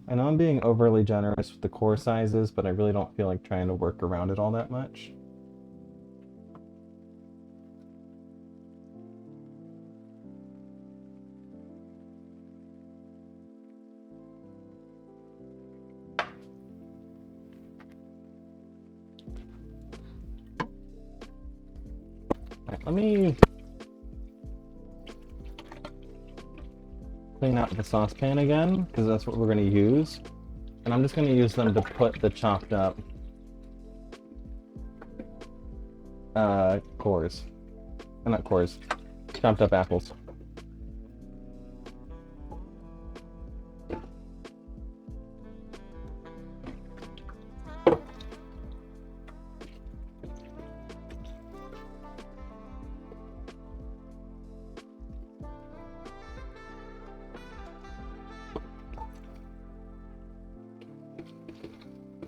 [SPEAKER 1] I know I'm being overly generous with the core sizes, but I really don't feel like trying to work around it all that much. Alright, let me clean out the saucepan again, because that's what we're going to use. And I'm just going to use them to put the chopped up cores. Not cores. Chopped up apples.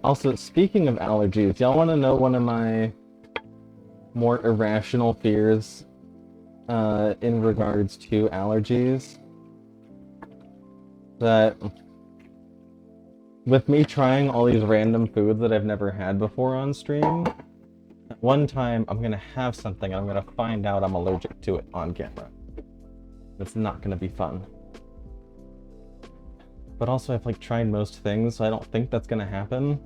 [SPEAKER 1] Also, speaking of allergies, y'all want to know one of my more irrational fears in regards to allergies? That with me trying all these random foods that I've never had before on stream, at one time I'm going to have something and I'm going to find out I'm allergic to it on camera. It's not going to be fun. But also I've like tried most things, so I don't think that's going to happen.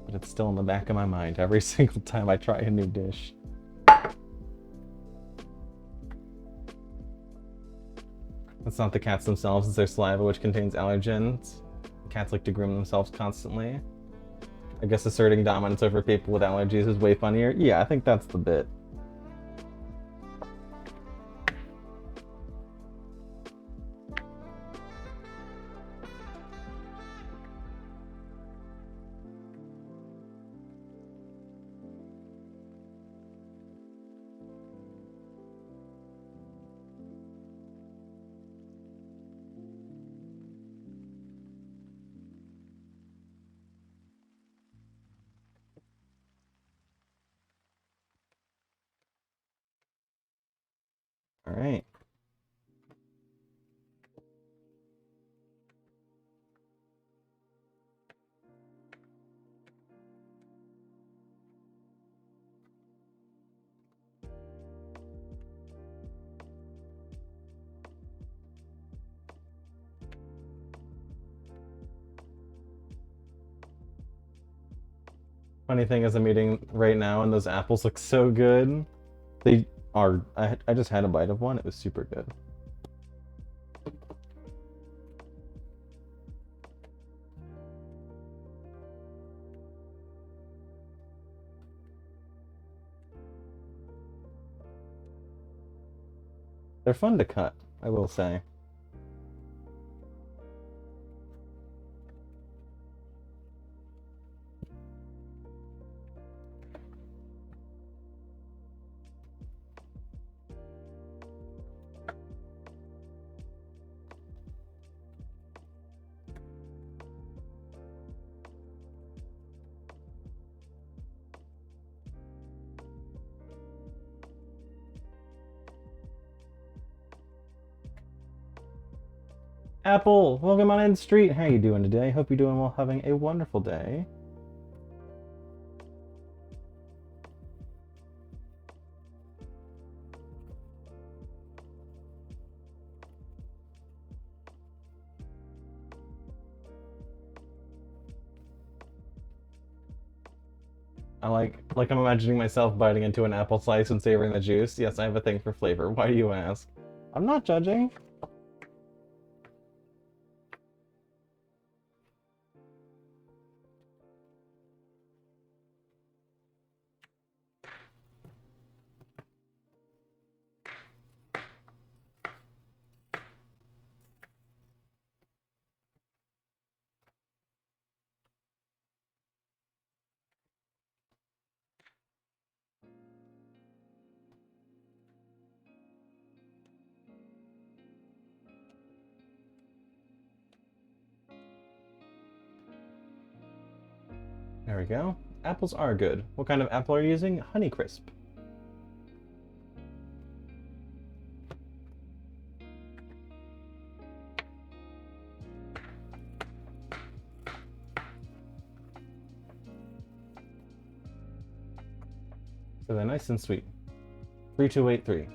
[SPEAKER 1] But it's still in the back of my mind every single time I try a new dish. That's not the cats themselves, it's their saliva which contains allergens. Cats like to groom themselves constantly. I guess asserting dominance over people with allergies is way funnier. Yeah, I think that's the bit. Alright. Funny thing is I'm eating right now and those apples look so good. They are, I just had a bite of one, it was super good. They're fun to cut, I will say. Apple, welcome on in street. How you doing today? Hope you're doing well, having a wonderful day. Like I'm imagining myself biting into an apple slice and savoring the juice. Yes, I have a thing for flavor. Why do you ask? I'm not judging. There we go. Apples are good. What kind of apple are you using? Honeycrisp. So they're nice and sweet. 3283.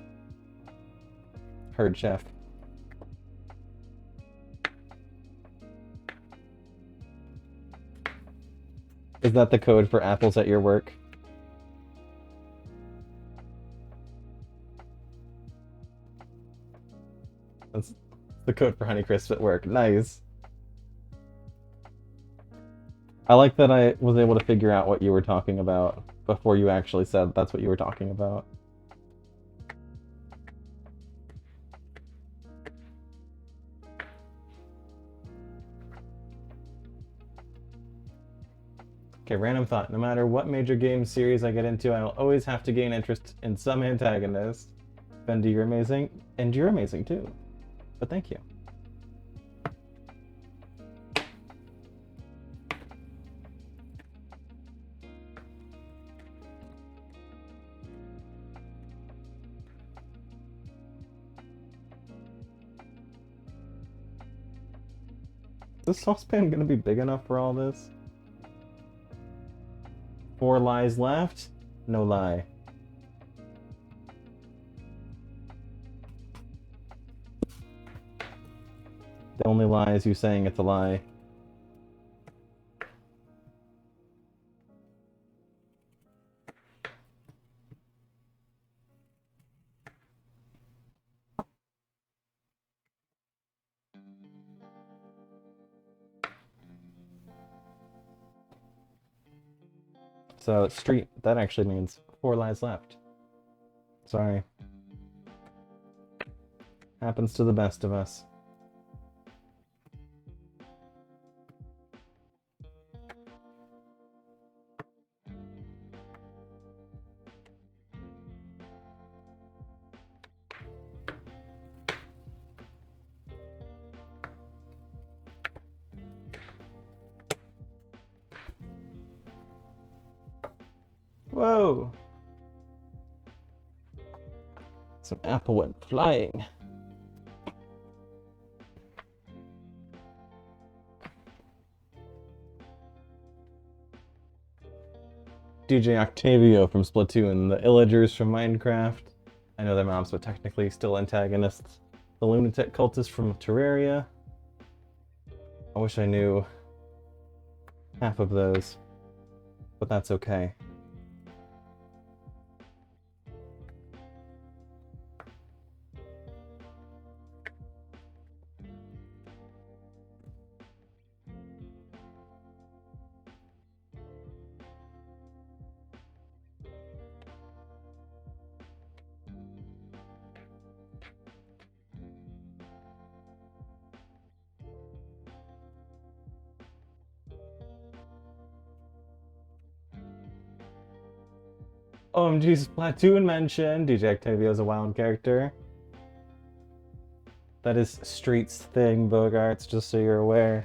[SPEAKER 1] Heard, chef. Is that the code for apples at your work? That's the code for Honeycrisp at work. Nice. I like that I was able to figure out what you were talking about before you actually said that's what you were talking about. Okay, random thought. No matter what major game series I get into, I will always have to gain interest in some antagonist. Bendy, you're amazing. And you're amazing too. But thank you. Is this saucepan gonna be big enough for all this? 4 lies left? No lie. The only lie is you saying it's a lie. So, street, that actually means 4 lies left. Sorry. Happens to the best of us. Whoa! Some apple went flying. DJ Octavio from Splatoon, the Illagers from Minecraft. I know they're mobs, but technically still antagonists. The Lunatic Cultist from Terraria. I wish I knew half of those, but that's okay. OMG Splatoon mention! DJ Octavio is a wild character. That is Street's thing, Bogarts, just so you're aware.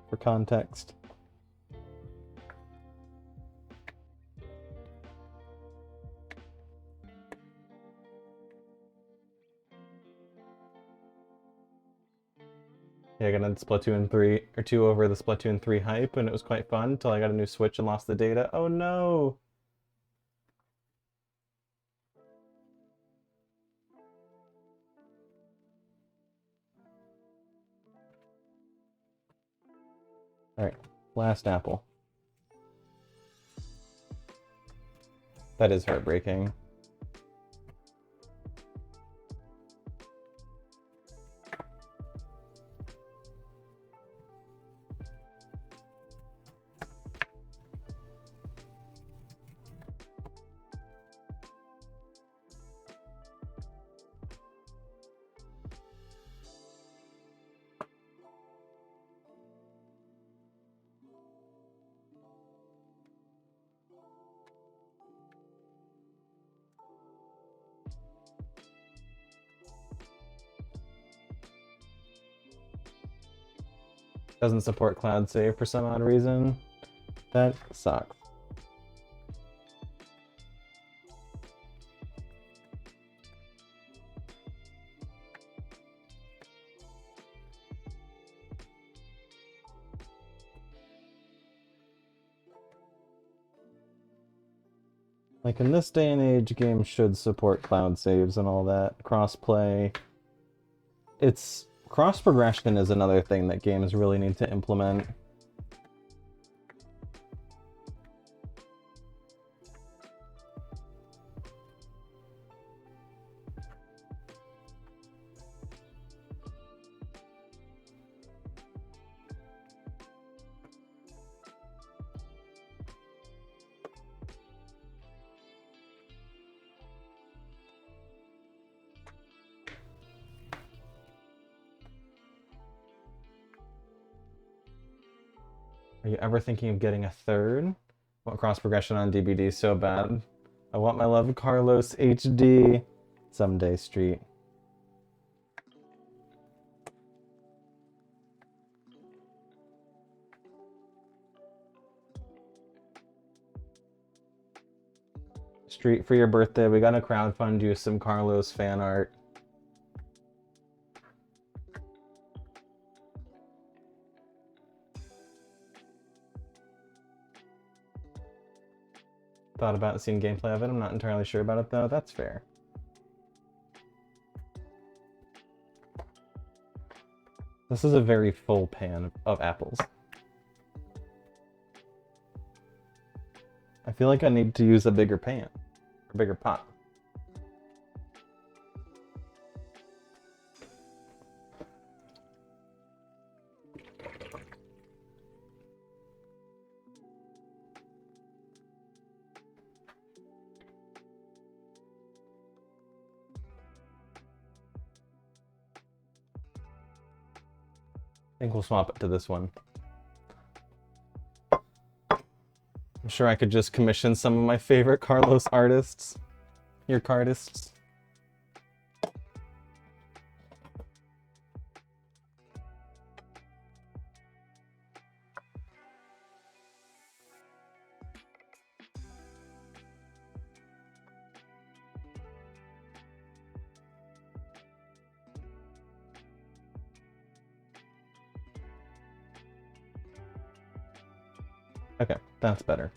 [SPEAKER 1] For context. Yeah, I got into Splatoon 3 or 2 over the Splatoon 3 hype, and it was quite fun until I got a new Switch and lost the data. Oh no! Alright, last apple. That is heartbreaking. Doesn't support cloud save for some odd reason. That sucks. Like in this day and age, games should support cloud saves and all that. Crossplay. It's cross progression is another thing that games really need to implement. Are you ever thinking of getting a third? I want cross progression on DBD so bad. I want my love Carlos HD someday, Street. Street, for your birthday, we gotta crowdfund you some Carlos fan art. Thought about seeing gameplay of it. I'm not entirely sure about it though. That's fair. This is a very full pan of apples. I feel like I need to use a bigger pan, or bigger pot. I think we'll swap it to this one. I'm sure I could just commission some of my favorite Carlos artists. Your cardists. Okay, that's better.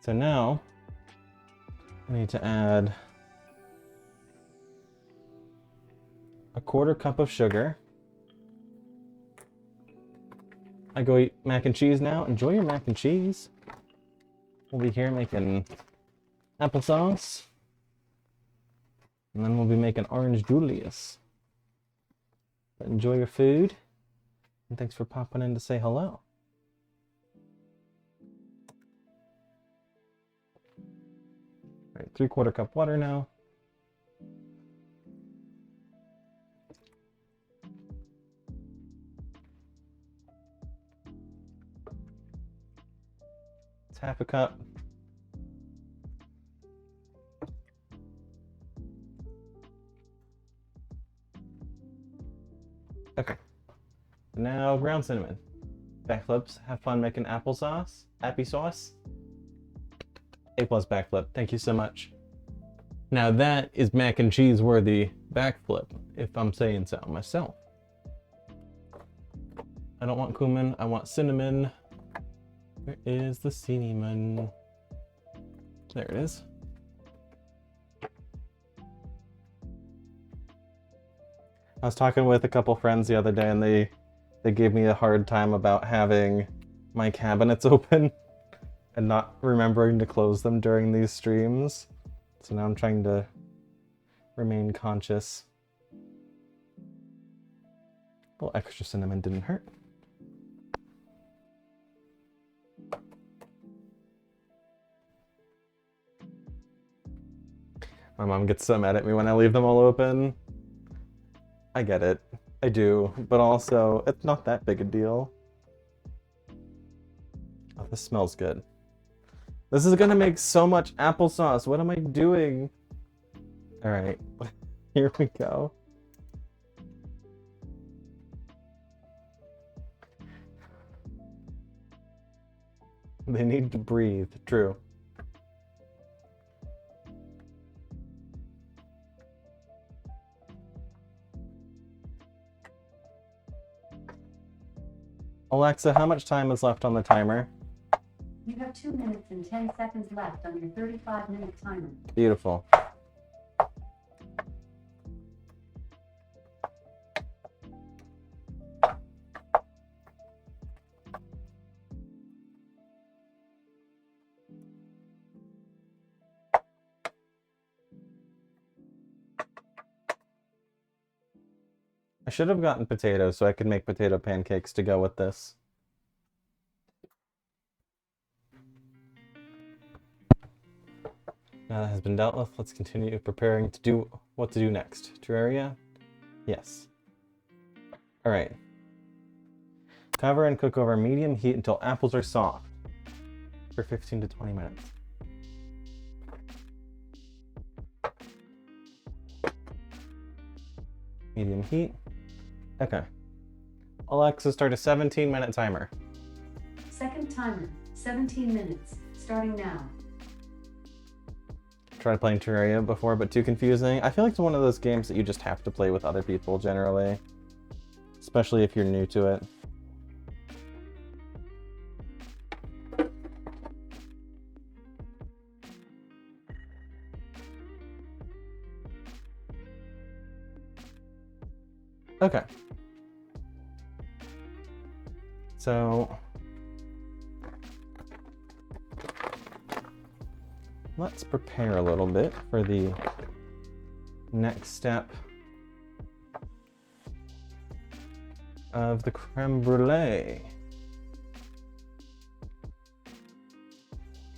[SPEAKER 1] So now I need to add a 1/4 cup of sugar. I go eat mac and cheese now. Enjoy your mac and cheese. We'll be here making applesauce. And then we'll be making orange Julius. But enjoy your food. And thanks for popping in to say hello. All right, 3/4 cup water now. It's 1/2 cup. Okay. Now ground cinnamon. Backflips. Have fun making applesauce. Appy sauce. A+ backflip. Thank you so much. Now that is mac and cheese worthy backflip, if I'm saying so myself. I don't want cumin, I want cinnamon. Where is the cinnamon? There it is. I was talking with a couple friends the other day and they gave me a hard time about having my cabinets open and not remembering to close them during these streams. So now I'm trying to remain conscious. A little extra cinnamon didn't hurt. My mom gets so mad at me when I leave them all open. I get it. I do. But also, it's not that big a deal. Oh, this smells good. This is gonna make so much applesauce. What am I doing? Alright. Here we go. They need to breathe. True. Alexa, how much time is left on the timer?
[SPEAKER 3] You have 2 minutes and 10 seconds left on your 35-minute timer.
[SPEAKER 1] Beautiful. I should have gotten potatoes so I could make potato pancakes to go with this. Now that has been dealt with, let's continue preparing to do what to do next. Terraria? Yes. Alright. Cover and cook over medium heat until apples are soft for 15 to 20 minutes. Medium heat. Okay. Alexa, start a 17-minute timer.
[SPEAKER 3] Second timer, 17 minutes, starting now.
[SPEAKER 1] Tried playing Terraria before, but too confusing. I feel like it's one of those games that you just have to play with other people generally, especially if you're new to it. Okay. So let's prepare a little bit for the next step of the creme brulee.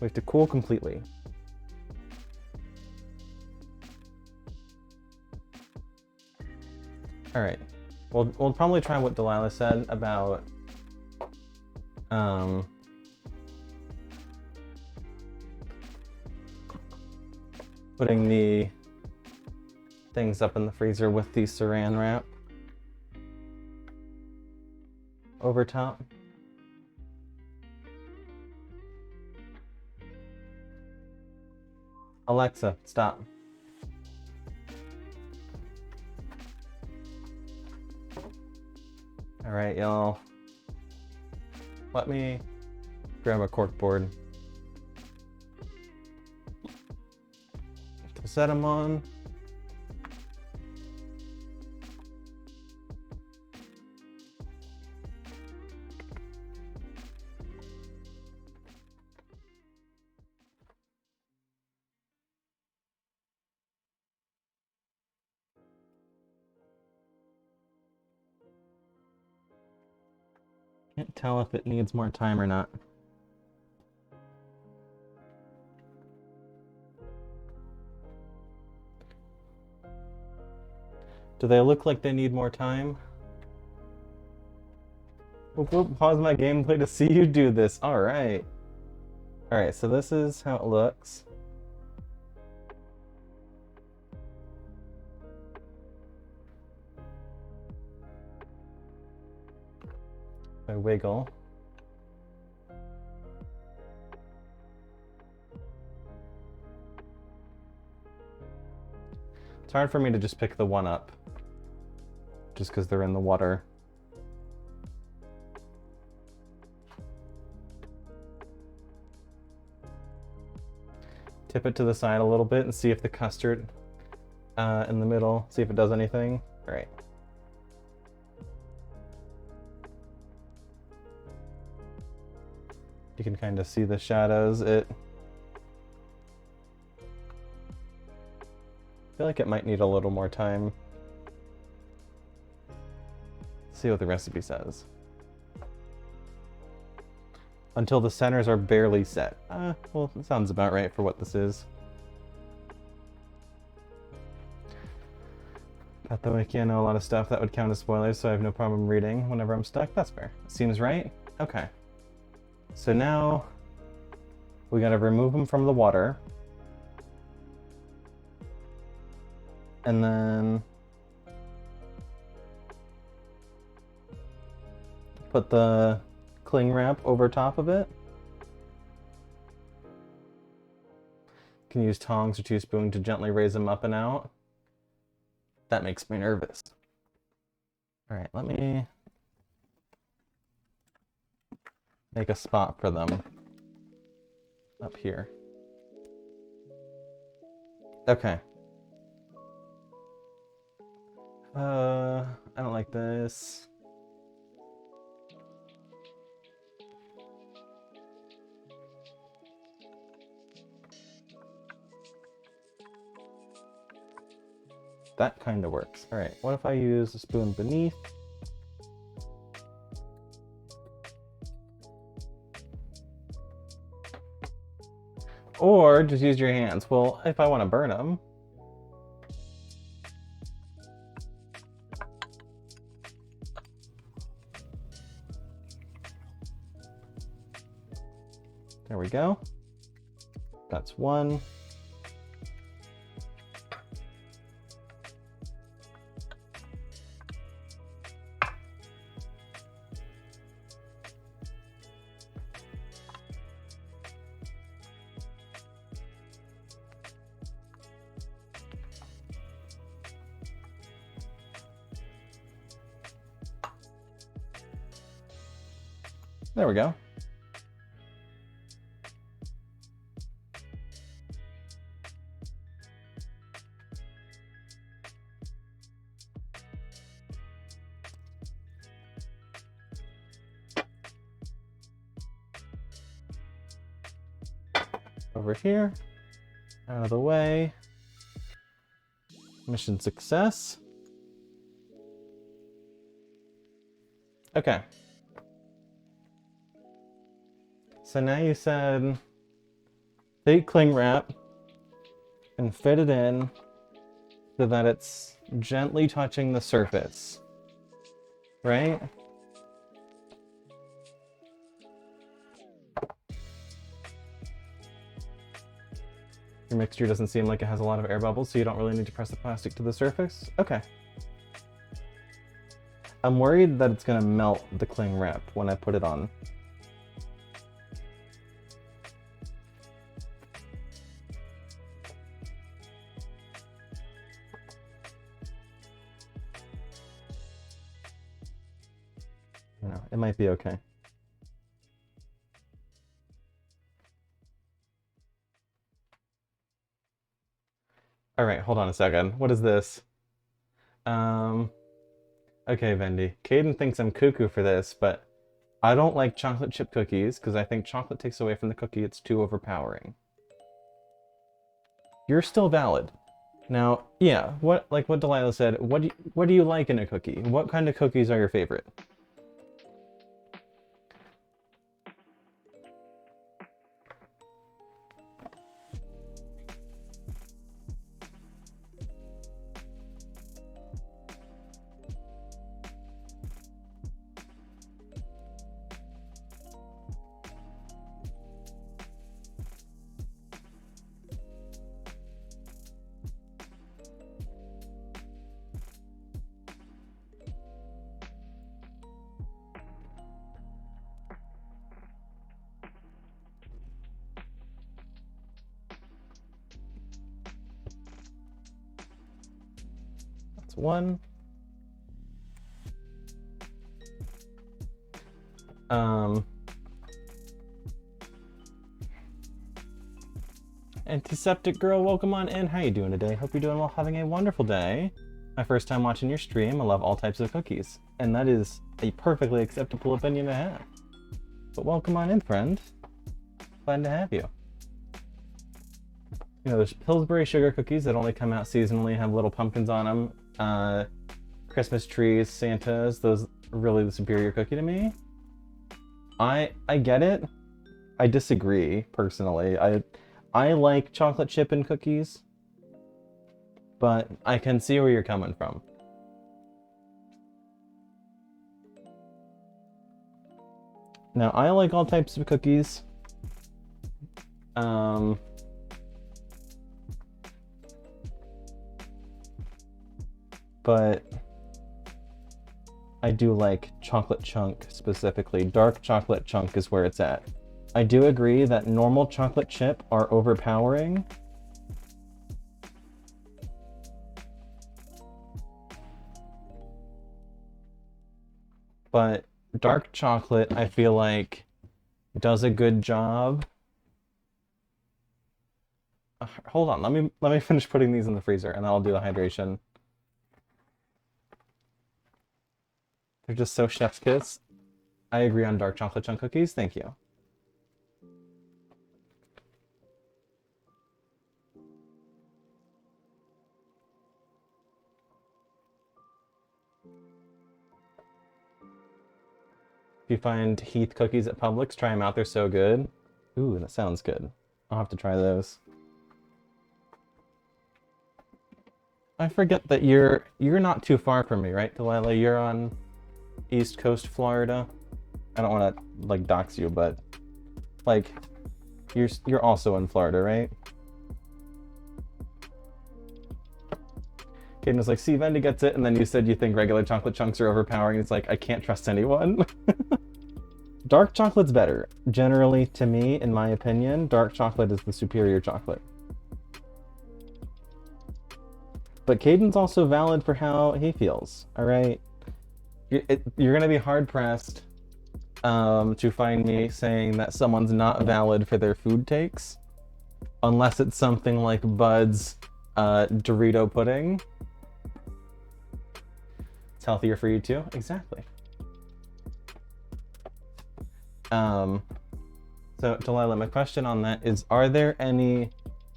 [SPEAKER 1] We have to cool completely. All right. We'll probably try what Delilah said about putting the things up in the freezer with the saran wrap over top. Alexa, stop. Alright, y'all. Let me grab a corkboard to set them on. Can't tell if it needs more time or not. Do they look like they need more time? Whoop, whoop, pause my gameplay to see you do this. Alright. Alright, so this is how it looks. I wiggle. It's hard for me to just pick the one up, just because they're in the water. Tip it to the side a little bit and see if the custard in the middle, see if it does anything. All right. You can kind of see the shadows. I feel like it might need a little more time. Let's see what the recipe says. Until the centers are barely set. Well, it sounds about right for what this is. Got the wiki, I know a lot of stuff that would count as spoilers, so I have no problem reading whenever I'm stuck. That's fair. Seems right? Okay. So now we gotta remove them from the water. And then put the cling wrap over top of it. You can use tongs or teaspoon to gently raise them up and out. That makes me nervous. All right, let me make a spot for them up here. Okay. I don't like this. That kind of works. All right, what if I use a spoon beneath? Or just use your hands. Well, if I want to burn them. There we go. That's one. There we go. Over here, out of the way. Mission success. Okay. So now you said take cling wrap and fit it in so that it's gently touching the surface, right? Your mixture doesn't seem like it has a lot of air bubbles, so you don't really need to press the plastic to the surface. Okay. I'm worried that it's gonna melt the cling wrap when I put it on. You know, it might be okay. All right, hold on a second. What is this? Okay, Vendy. Caden thinks I'm cuckoo for this, but I don't like chocolate chip cookies because I think chocolate takes away from the cookie. It's too overpowering. You're still valid. Now, yeah, what Delilah said, what do you like in a cookie? What kind of cookies are your favorite? That's one. Antiseptic girl, welcome on in. How you doing today? Hope you're doing well, having a wonderful day. My first time watching your stream. I love all types of cookies, and that is a perfectly acceptable opinion to have. But welcome on in, friend. Glad to have you. You know, there's Pillsbury sugar cookies that only come out seasonally, have little pumpkins on them. Christmas trees, Santas, those are really the superior cookie to me. I get it. I disagree, personally. I like chocolate chip and cookies, but I can see where you're coming from. Now, I like all types of cookies. But I do like chocolate chunk specifically. Dark chocolate chunk is where it's at. I do agree that normal chocolate chip are overpowering. But dark chocolate, I feel like, does a good job. Hold on, let me finish putting these in the freezer and then I'll do the hydration. They're just so chef's kiss. I agree on dark chocolate chunk cookies. Thank you. If you find Heath cookies at Publix, try them out. They're so good. Ooh, that sounds good. I'll have to try those. I forget that you're not too far from me, right, Delilah? You're on East Coast Florida. I don't want to like dox you, but like you're also in Florida, right? Caden was like, see, Vendy gets it, and then you said you think regular chocolate chunks are overpowering. It's like, I can't trust anyone. Dark chocolate's better. Generally, to me, in my opinion, dark chocolate is the superior chocolate. But Caden's also valid for how he feels, alright? You're gonna be hard-pressed to find me saying that someone's not valid for their food takes, unless it's something like Bud's Dorito pudding. It's healthier for you too. Exactly. So Delilah, my question on that is, are there any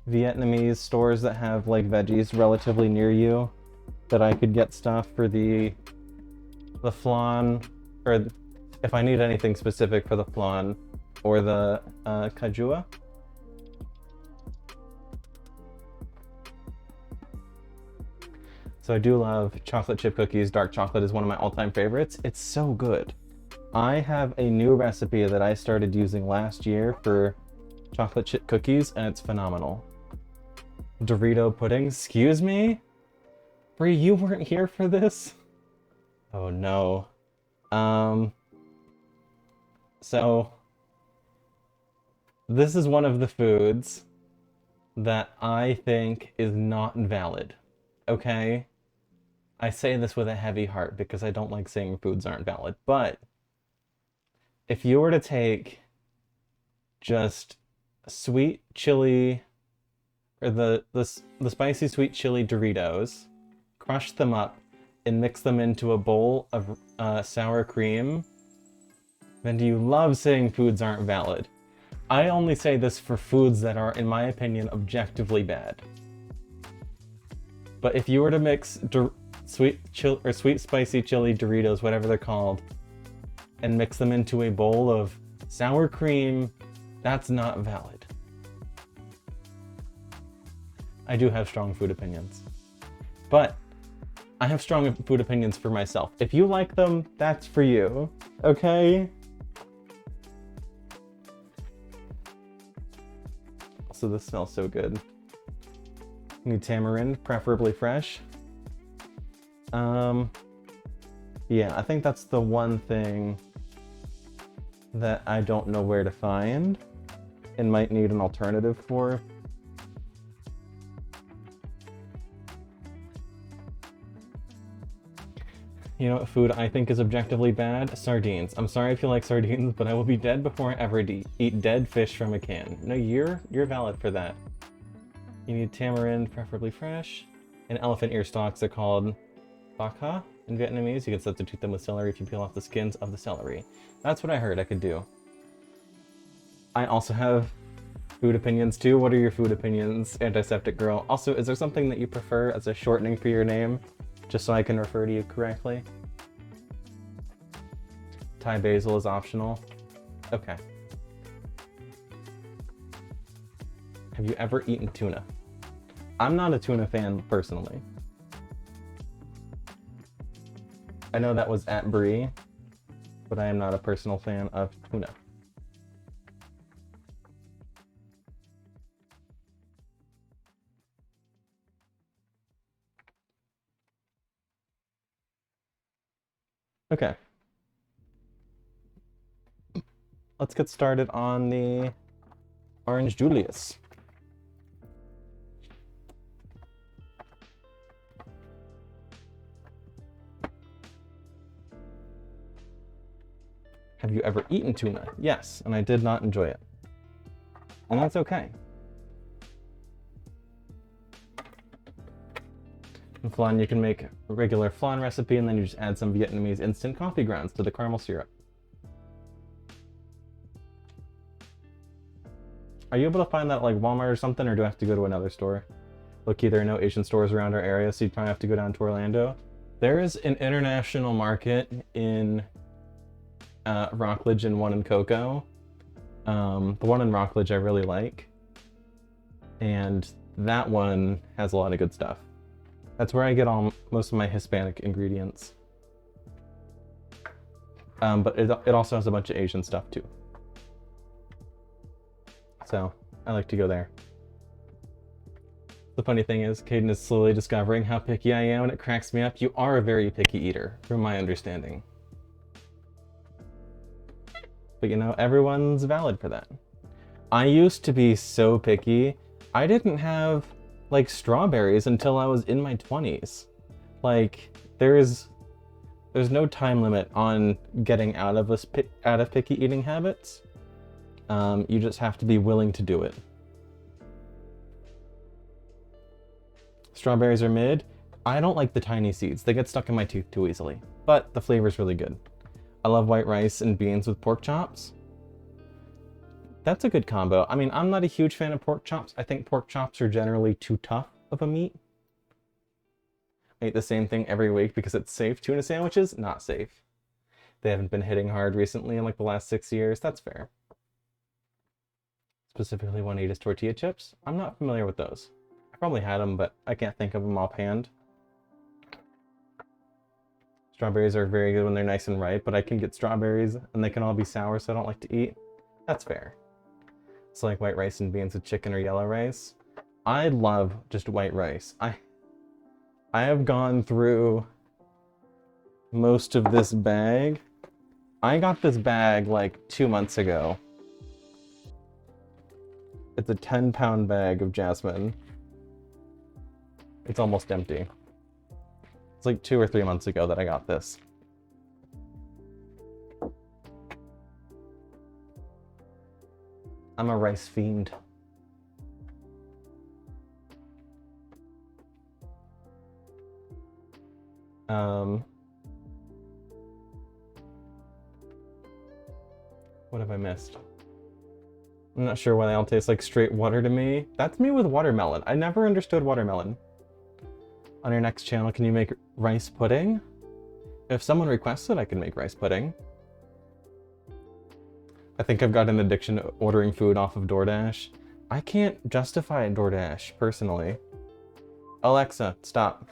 [SPEAKER 1] Vietnamese stores that have like veggies relatively near you that I could get stuff for the flan, or if I need anything specific for the flan or the cajua? So I do love chocolate chip cookies. Dark chocolate is one of my all-time favorites. It's so good. I have a new recipe that I started using last year for chocolate chip cookies, and it's phenomenal. Dorito pudding? Excuse me? Bree, you weren't here for this? Oh no. So this is one of the foods that I think is not valid. Okay? I say this with a heavy heart because I don't like saying foods aren't valid, but if you were to take just sweet chili or the spicy sweet chili Doritos, crush them up, and mix them into a bowl of sour cream, then do you love saying foods aren't valid? I only say this for foods that are, in my opinion, objectively bad. But if you were to mix sweet spicy chili Doritos, whatever they're called, and mix them into a bowl of sour cream, that's not valid. I do have strong food opinions. But I have strong food opinions for myself. If you like them, that's for you, okay? Also, this smells so good. Need tamarind, preferably fresh. Yeah, I think that's the one thing that I don't know where to find and might need an alternative for. You know what food I think is objectively bad? Sardines. I'm sorry if you like sardines, but I will be dead before I ever eat dead fish from a can. No, you're valid for that. You need tamarind, preferably fresh. And elephant ear stalks are called bak ha in Vietnamese. You can substitute them with celery if you peel off the skins of the celery. That's what I heard I could do. I also have food opinions too. What are your food opinions, Antiseptic Girl? Also, is there something that you prefer as a shortening for your name? Just so I can refer to you correctly. Thai basil is optional. Okay. Have you ever eaten tuna? I'm not a tuna fan personally. I know that was at Brie, but I am not a personal fan of tuna. Okay. Let's get started on the Orange Julius. Have you ever eaten tuna? Yes, and I did not enjoy it. And that's okay. In flan, you can make a regular flan recipe and then you just add some Vietnamese instant coffee grounds to the caramel syrup. Are you able to find that at like Walmart or something, or do I have to go to another store? Look, there are no Asian stores around our area, so you'd probably have to go down to Orlando. There is an international market in Rockledge and one in Cocoa. The one in Rockledge I really like. And that one has a lot of good stuff. That's where I get most of my Hispanic ingredients. But it also has a bunch of Asian stuff too. So I like to go there. The funny thing is, Caden is slowly discovering how picky I am, and it cracks me up. You are a very picky eater, from my understanding. But you know, everyone's valid for that. I used to be so picky. I didn't have like strawberries until I was in my 20s. Like there's no time limit on getting out of picky eating habits. You just have to be willing to do it. Strawberries are mid. I don't like the tiny seeds. They get stuck in my teeth too easily, but the flavor's really good. I love white rice and beans with pork chops. That's a good combo. I mean, I'm not a huge fan of pork chops. I think pork chops are generally too tough of a meat. I eat the same thing every week because it's safe. Tuna sandwiches, not safe. They haven't been hitting hard recently in like the last 6 years. That's fair. Specifically want to eat is tortilla chips. I'm not familiar with those. I probably had them, but I can't think of them offhand. Strawberries are very good when they're nice and ripe, but I can get strawberries and they can all be sour, so I don't like to eat. That's fair. It's like white rice and beans with chicken or yellow rice. I love just white rice. I have gone through most of this bag. I got this bag like 2 months ago. It's a 10-pound bag of jasmine. It's almost empty. It's like 2 or 3 months ago that I got this. I'm a rice fiend. What have I missed? I'm not sure why they all taste like straight water to me. That's me with watermelon. I never understood watermelon. On your next channel, can you make rice pudding? If someone requests it, I can make rice pudding. I think I've got an addiction to ordering food off of DoorDash. I can't justify DoorDash, personally. Alexa, stop.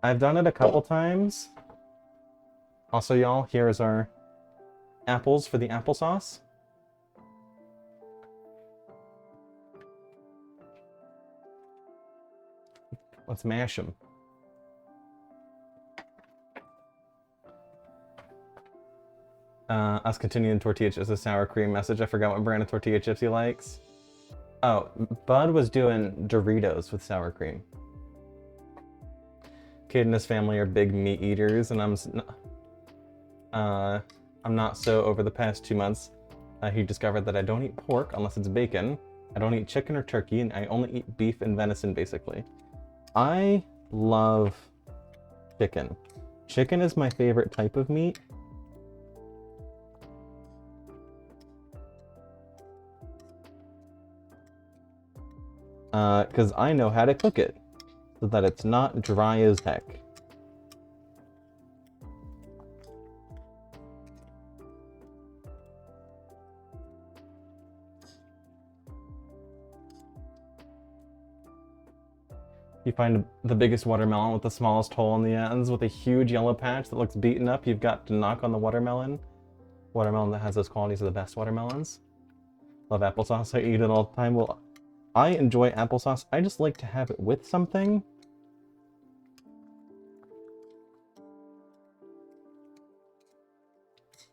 [SPEAKER 1] I've done it a couple times. Also, y'all, here is our apples for the applesauce. Let's mash them. Us continuing tortilla chips, a sour cream message. I forgot what brand of tortilla chips he likes. Oh, Bud was doing Doritos with sour cream. Kid and his family are big meat eaters, and I'm not so. Over the past 2 months, he discovered that I don't eat pork unless it's bacon. I don't eat chicken or turkey, and I only eat beef and venison, basically. I love chicken. Chicken is my favorite type of meat. Because I know how to cook it so that it's not dry as heck. You find the biggest watermelon with the smallest hole in the ends with a huge yellow patch that looks beaten up. You've got to knock on the watermelon. Watermelon that has those qualities are the best watermelons. Love applesauce. I eat it all the time. Well, I enjoy applesauce. I just like to have it with something.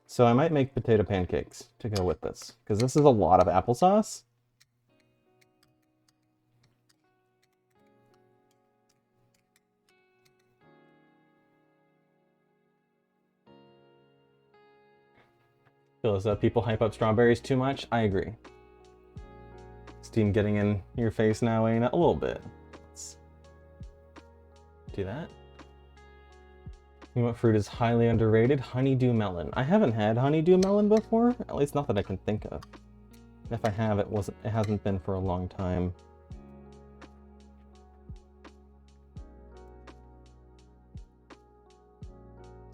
[SPEAKER 1] So I might make potato pancakes to go with this, because this is a lot of applesauce. Feel as though people hype up strawberries too much. I agree. Steam getting in your face now, ain't it? A little bit. Let's do that. You know what fruit is highly underrated? Honeydew melon. I haven't had honeydew melon before, at least not that I can think of. If I have, it hasn't been for a long time.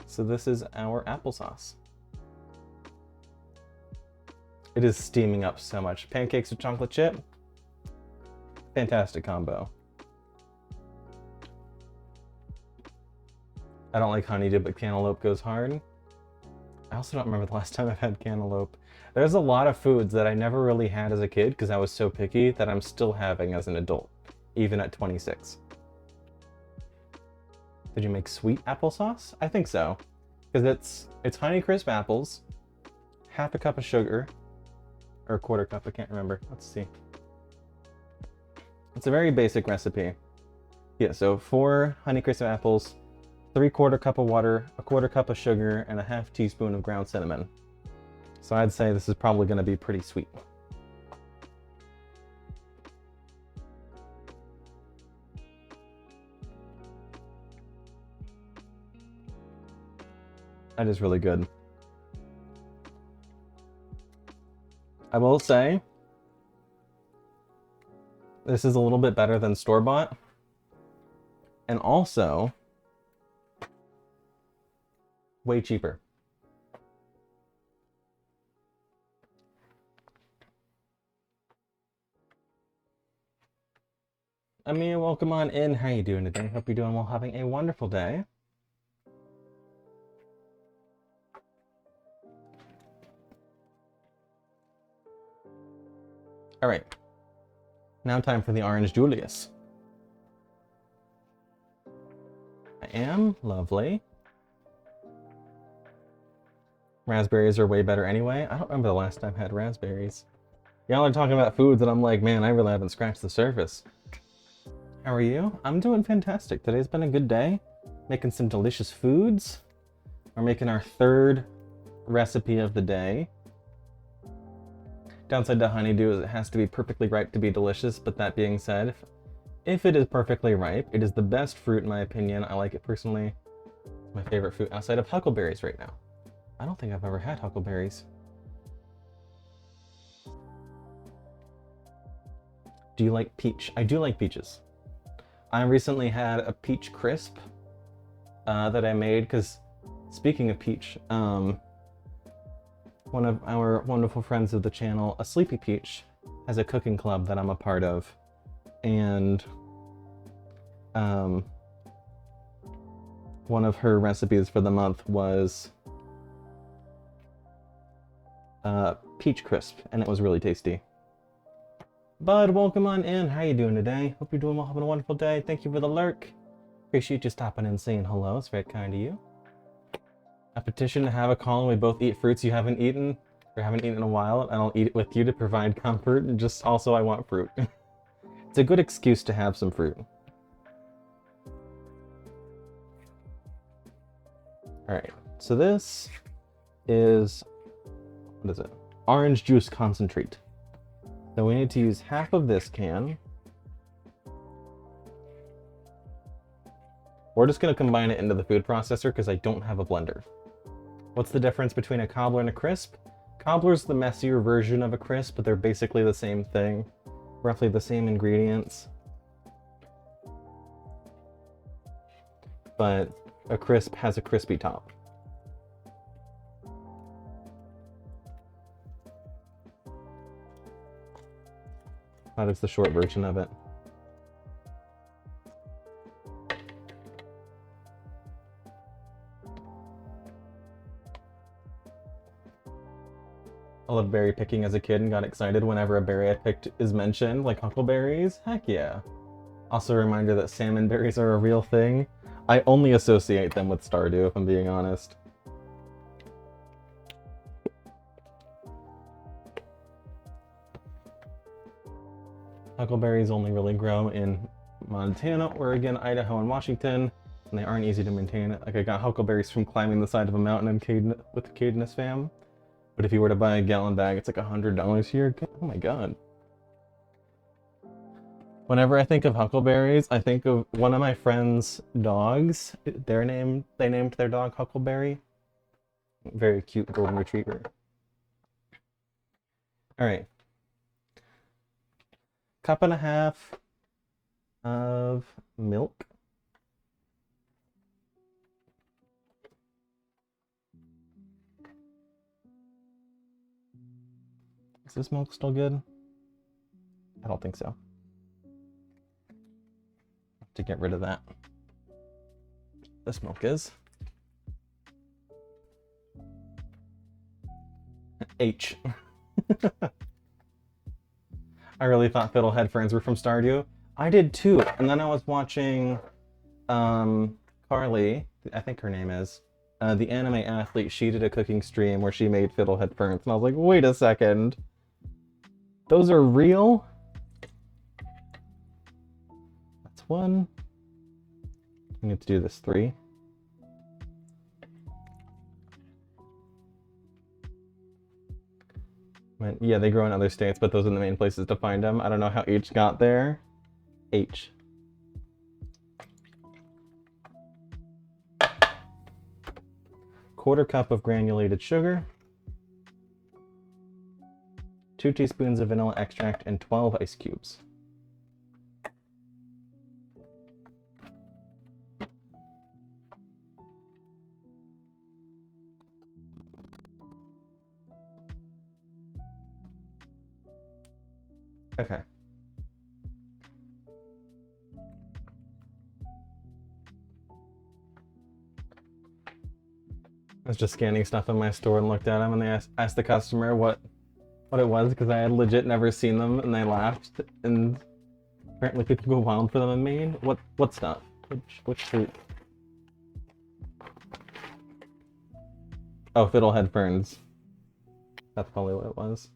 [SPEAKER 1] So this is our applesauce. It is steaming up so much. Pancakes with chocolate chip. Fantastic combo. I don't like honeydew, but cantaloupe goes hard. I also don't remember the last time I've had cantaloupe. There's a lot of foods that I never really had as a kid because I was so picky that I'm still having as an adult, even at 26. Did you make sweet applesauce? I think so. Because it's Honeycrisp apples, half a cup of sugar, or a quarter cup, I can't remember. Let's see. It's a very basic recipe. Yeah, so 4 Honeycrisp apples, 3/4 cup of water, a 1/4 cup of sugar, and a half teaspoon of ground cinnamon. So I'd say this is probably going to be pretty sweet. That is really good. I will say, this is a little bit better than store-bought. And also, way cheaper. Amia, welcome on in. How you doing today? Hope you're doing well, having a wonderful day. All right, now time for the orange Julius. I am lovely. Raspberries are way better anyway. I don't remember the last time I had raspberries. Y'all are talking about foods and I'm like, man, I really haven't scratched the surface. How are you? I'm doing fantastic. Today's been a good day. Making some delicious foods. We're making our third recipe of the day. Downside to honeydew is it has to be perfectly ripe to be delicious, but that being said, if it is perfectly ripe, it is the best fruit in my opinion. I like it personally. It's my favorite fruit outside of huckleberries right now. I don't think I've ever had huckleberries. Do you like peach? I do like peaches. I recently had a peach crisp that I made because, speaking of peach, one of our wonderful friends of the channel, a Sleepy Peach, has a cooking club that I'm a part of, and one of her recipes for the month was peach crisp, and it was really tasty. Bud, welcome on in. How you doing today? Hope you're doing well, having a wonderful day. Thank you for the lurk. Appreciate you stopping in and saying hello. It's very kind of you. A petition to have a call and we both eat fruits you haven't eaten or haven't eaten in a while, and I'll eat it with you to provide comfort, and just also I want fruit. It's a good excuse to have some fruit. Alright, so this is, what is it? Orange juice concentrate. So we need to use half of this can. We're just going to combine it into the food processor because I don't have a blender. What's the difference between a cobbler and a crisp? Cobbler's the messier version of a crisp, but they're basically the same thing. Roughly the same ingredients. But a crisp has a crispy top. That is the short version of it. I loved berry picking as a kid and got excited whenever a berry I picked is mentioned, like huckleberries. Heck yeah. Also a reminder that salmon berries are a real thing. I only associate them with Stardew, if I'm being honest. Huckleberries only really grow in Montana, Oregon, Idaho, and Washington, and they aren't easy to maintain. Like, I got huckleberries from climbing the side of a mountain with Cade and his fam. But if you were to buy a gallon bag, it's like $100 here. Oh my god. Whenever I think of huckleberries, I think of one of my friend's dogs. They named their dog Huckleberry. Very cute golden retriever. Alright. Cup and a half of milk. Is this milk still good? I don't think so. Have to get rid of that. This milk is. H. I really thought Fiddlehead Ferns were from Stardew. I did too, and then I was watching Carly, I think her name is, the anime athlete. She did a cooking stream where she made Fiddlehead Ferns, and I was like, wait a second. Those are real? That's one. I need to do this 3. Yeah, they grow in other states, but those are the main places to find them. I don't know how H got there. H. Quarter cup of granulated sugar. 2 teaspoons of vanilla extract and 12 ice cubes. Okay. I was just scanning stuff in my store and looked at them, and they asked the customer what it was, because I had legit never seen them, and they laughed, and apparently people go wild for them in Maine. What stuff? Which fruit? Oh, Fiddlehead Ferns. That's probably what it was.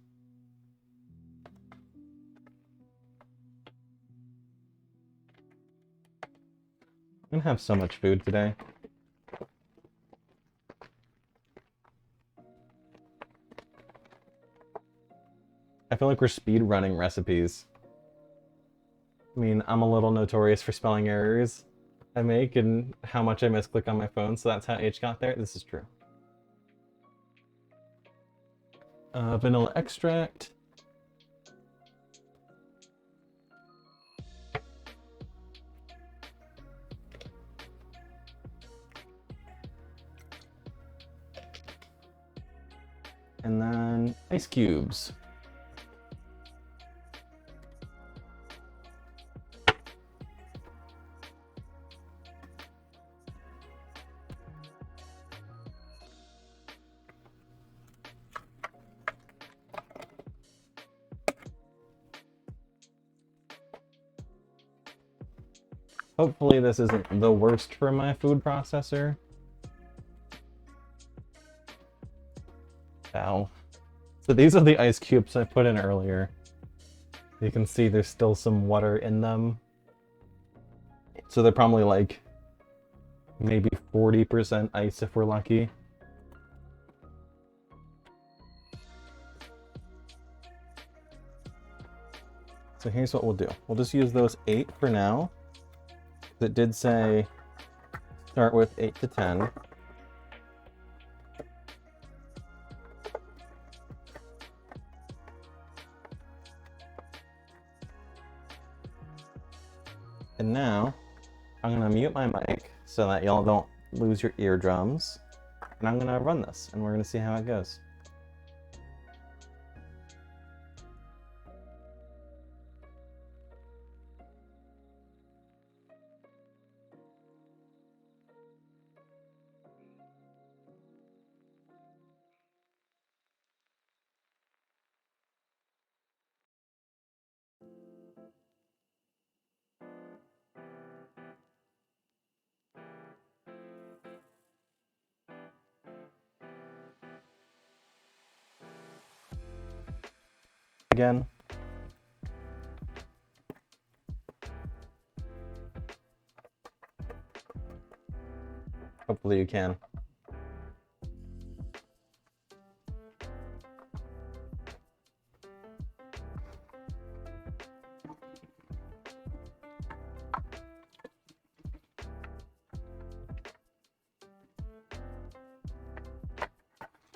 [SPEAKER 1] I'm gonna have so much food today. feel like we're speed running recipes. I mean, I'm a little notorious for spelling errors I make and how much I misclick on my phone, so that's how H got there. This is true. Vanilla extract. And then ice cubes. Hopefully this isn't the worst for my food processor. Ow. So these are the ice cubes I put in earlier. You can see there's still some water in them. So they're probably like maybe 40% ice if we're lucky. So here's what we'll do. We'll just use those 8 for now. It did say start with 8 to 10. And now I'm gonna mute my mic so that y'all don't lose your eardrums. And I'm gonna run this and we're gonna see how it goes. Again. Hopefully you can.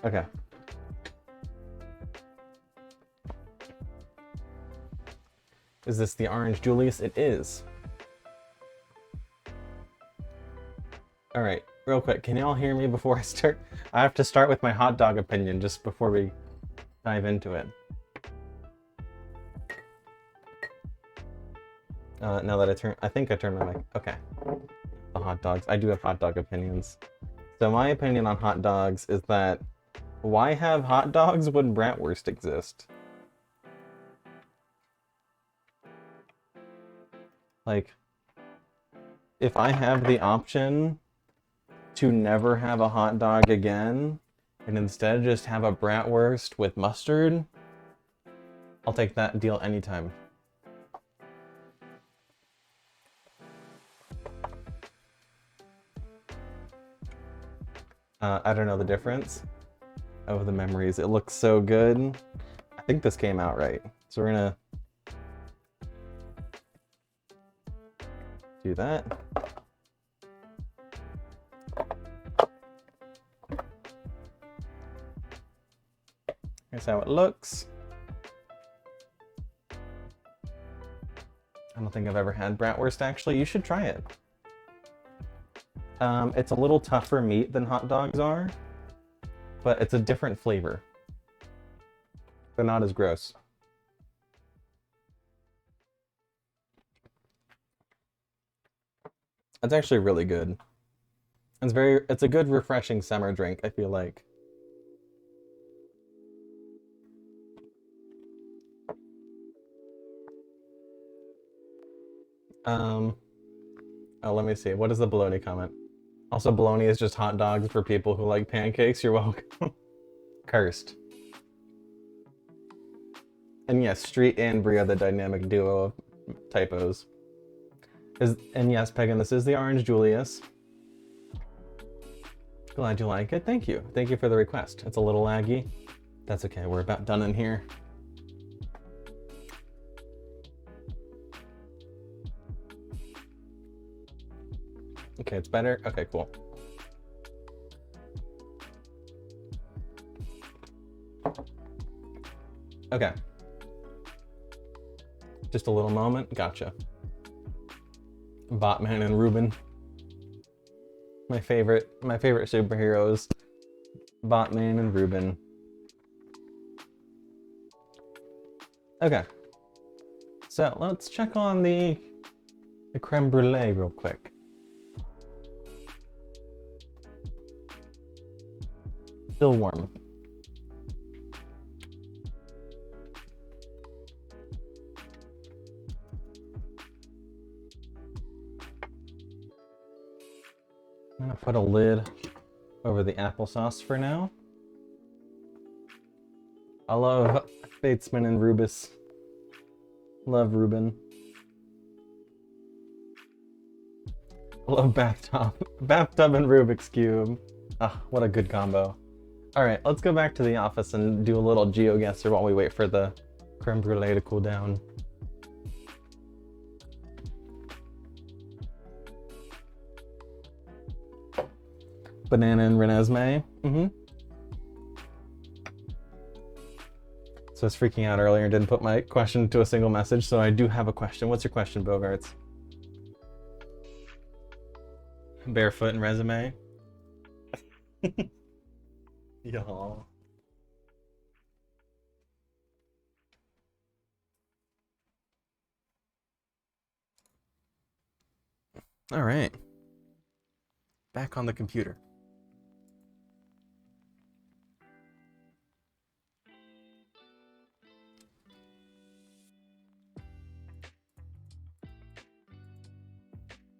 [SPEAKER 1] Okay. Is this the orange Julius? It is. All right, real quick, can y'all hear me before I start? I have to start with my hot dog opinion just before we dive into it. Now that I think I turned my mic. Okay. The hot dogs. I do have hot dog opinions. So my opinion on hot dogs is that why have hot dogs when bratwurst exist? Like, if I have the option to never have a hot dog again, and instead just have a bratwurst with mustard, I'll take that deal anytime. I don't know the difference of the memories. It looks so good. I think this came out right. So we're gonna do that. Here's how it looks. I don't think I've ever had bratwurst actually. You should try it. It's a little tougher meat than hot dogs are, but it's a different flavor. They're not as gross. It's actually really good. It's a good refreshing summer drink, I feel like. Oh, let me see. What is the bologna comment? Also, bologna is just hot dogs for people who like pancakes. You're welcome. Cursed. And yes, Street and Brie are the dynamic duo of typos. And yes, Pagan, this is the Orange Julius. Glad you like it. Thank you. Thank you for the request. It's a little laggy. That's okay. We're about done in here. Okay, it's better. Okay, cool. Okay. Just a little moment. Gotcha. Batman and Ruben. My favorite superheroes. Batman and Ruben. Okay. So let's check on the creme brulee real quick. Still warm. I'm gonna put a lid over the applesauce for now. I love Batesman and Rubus. Love Ruben. I love bathtub. Bathtub and Rubik's Cube. Ah, what a good combo. Alright, let's go back to the office and do a little GeoGuessr while we wait for the creme brulee to cool down. Banana and Renesmee. So I was freaking out earlier and didn't put my question to a single message, so I do have a question. What's your question, Bogarts? Barefoot and resume? Y'all. All right. Back on the computer.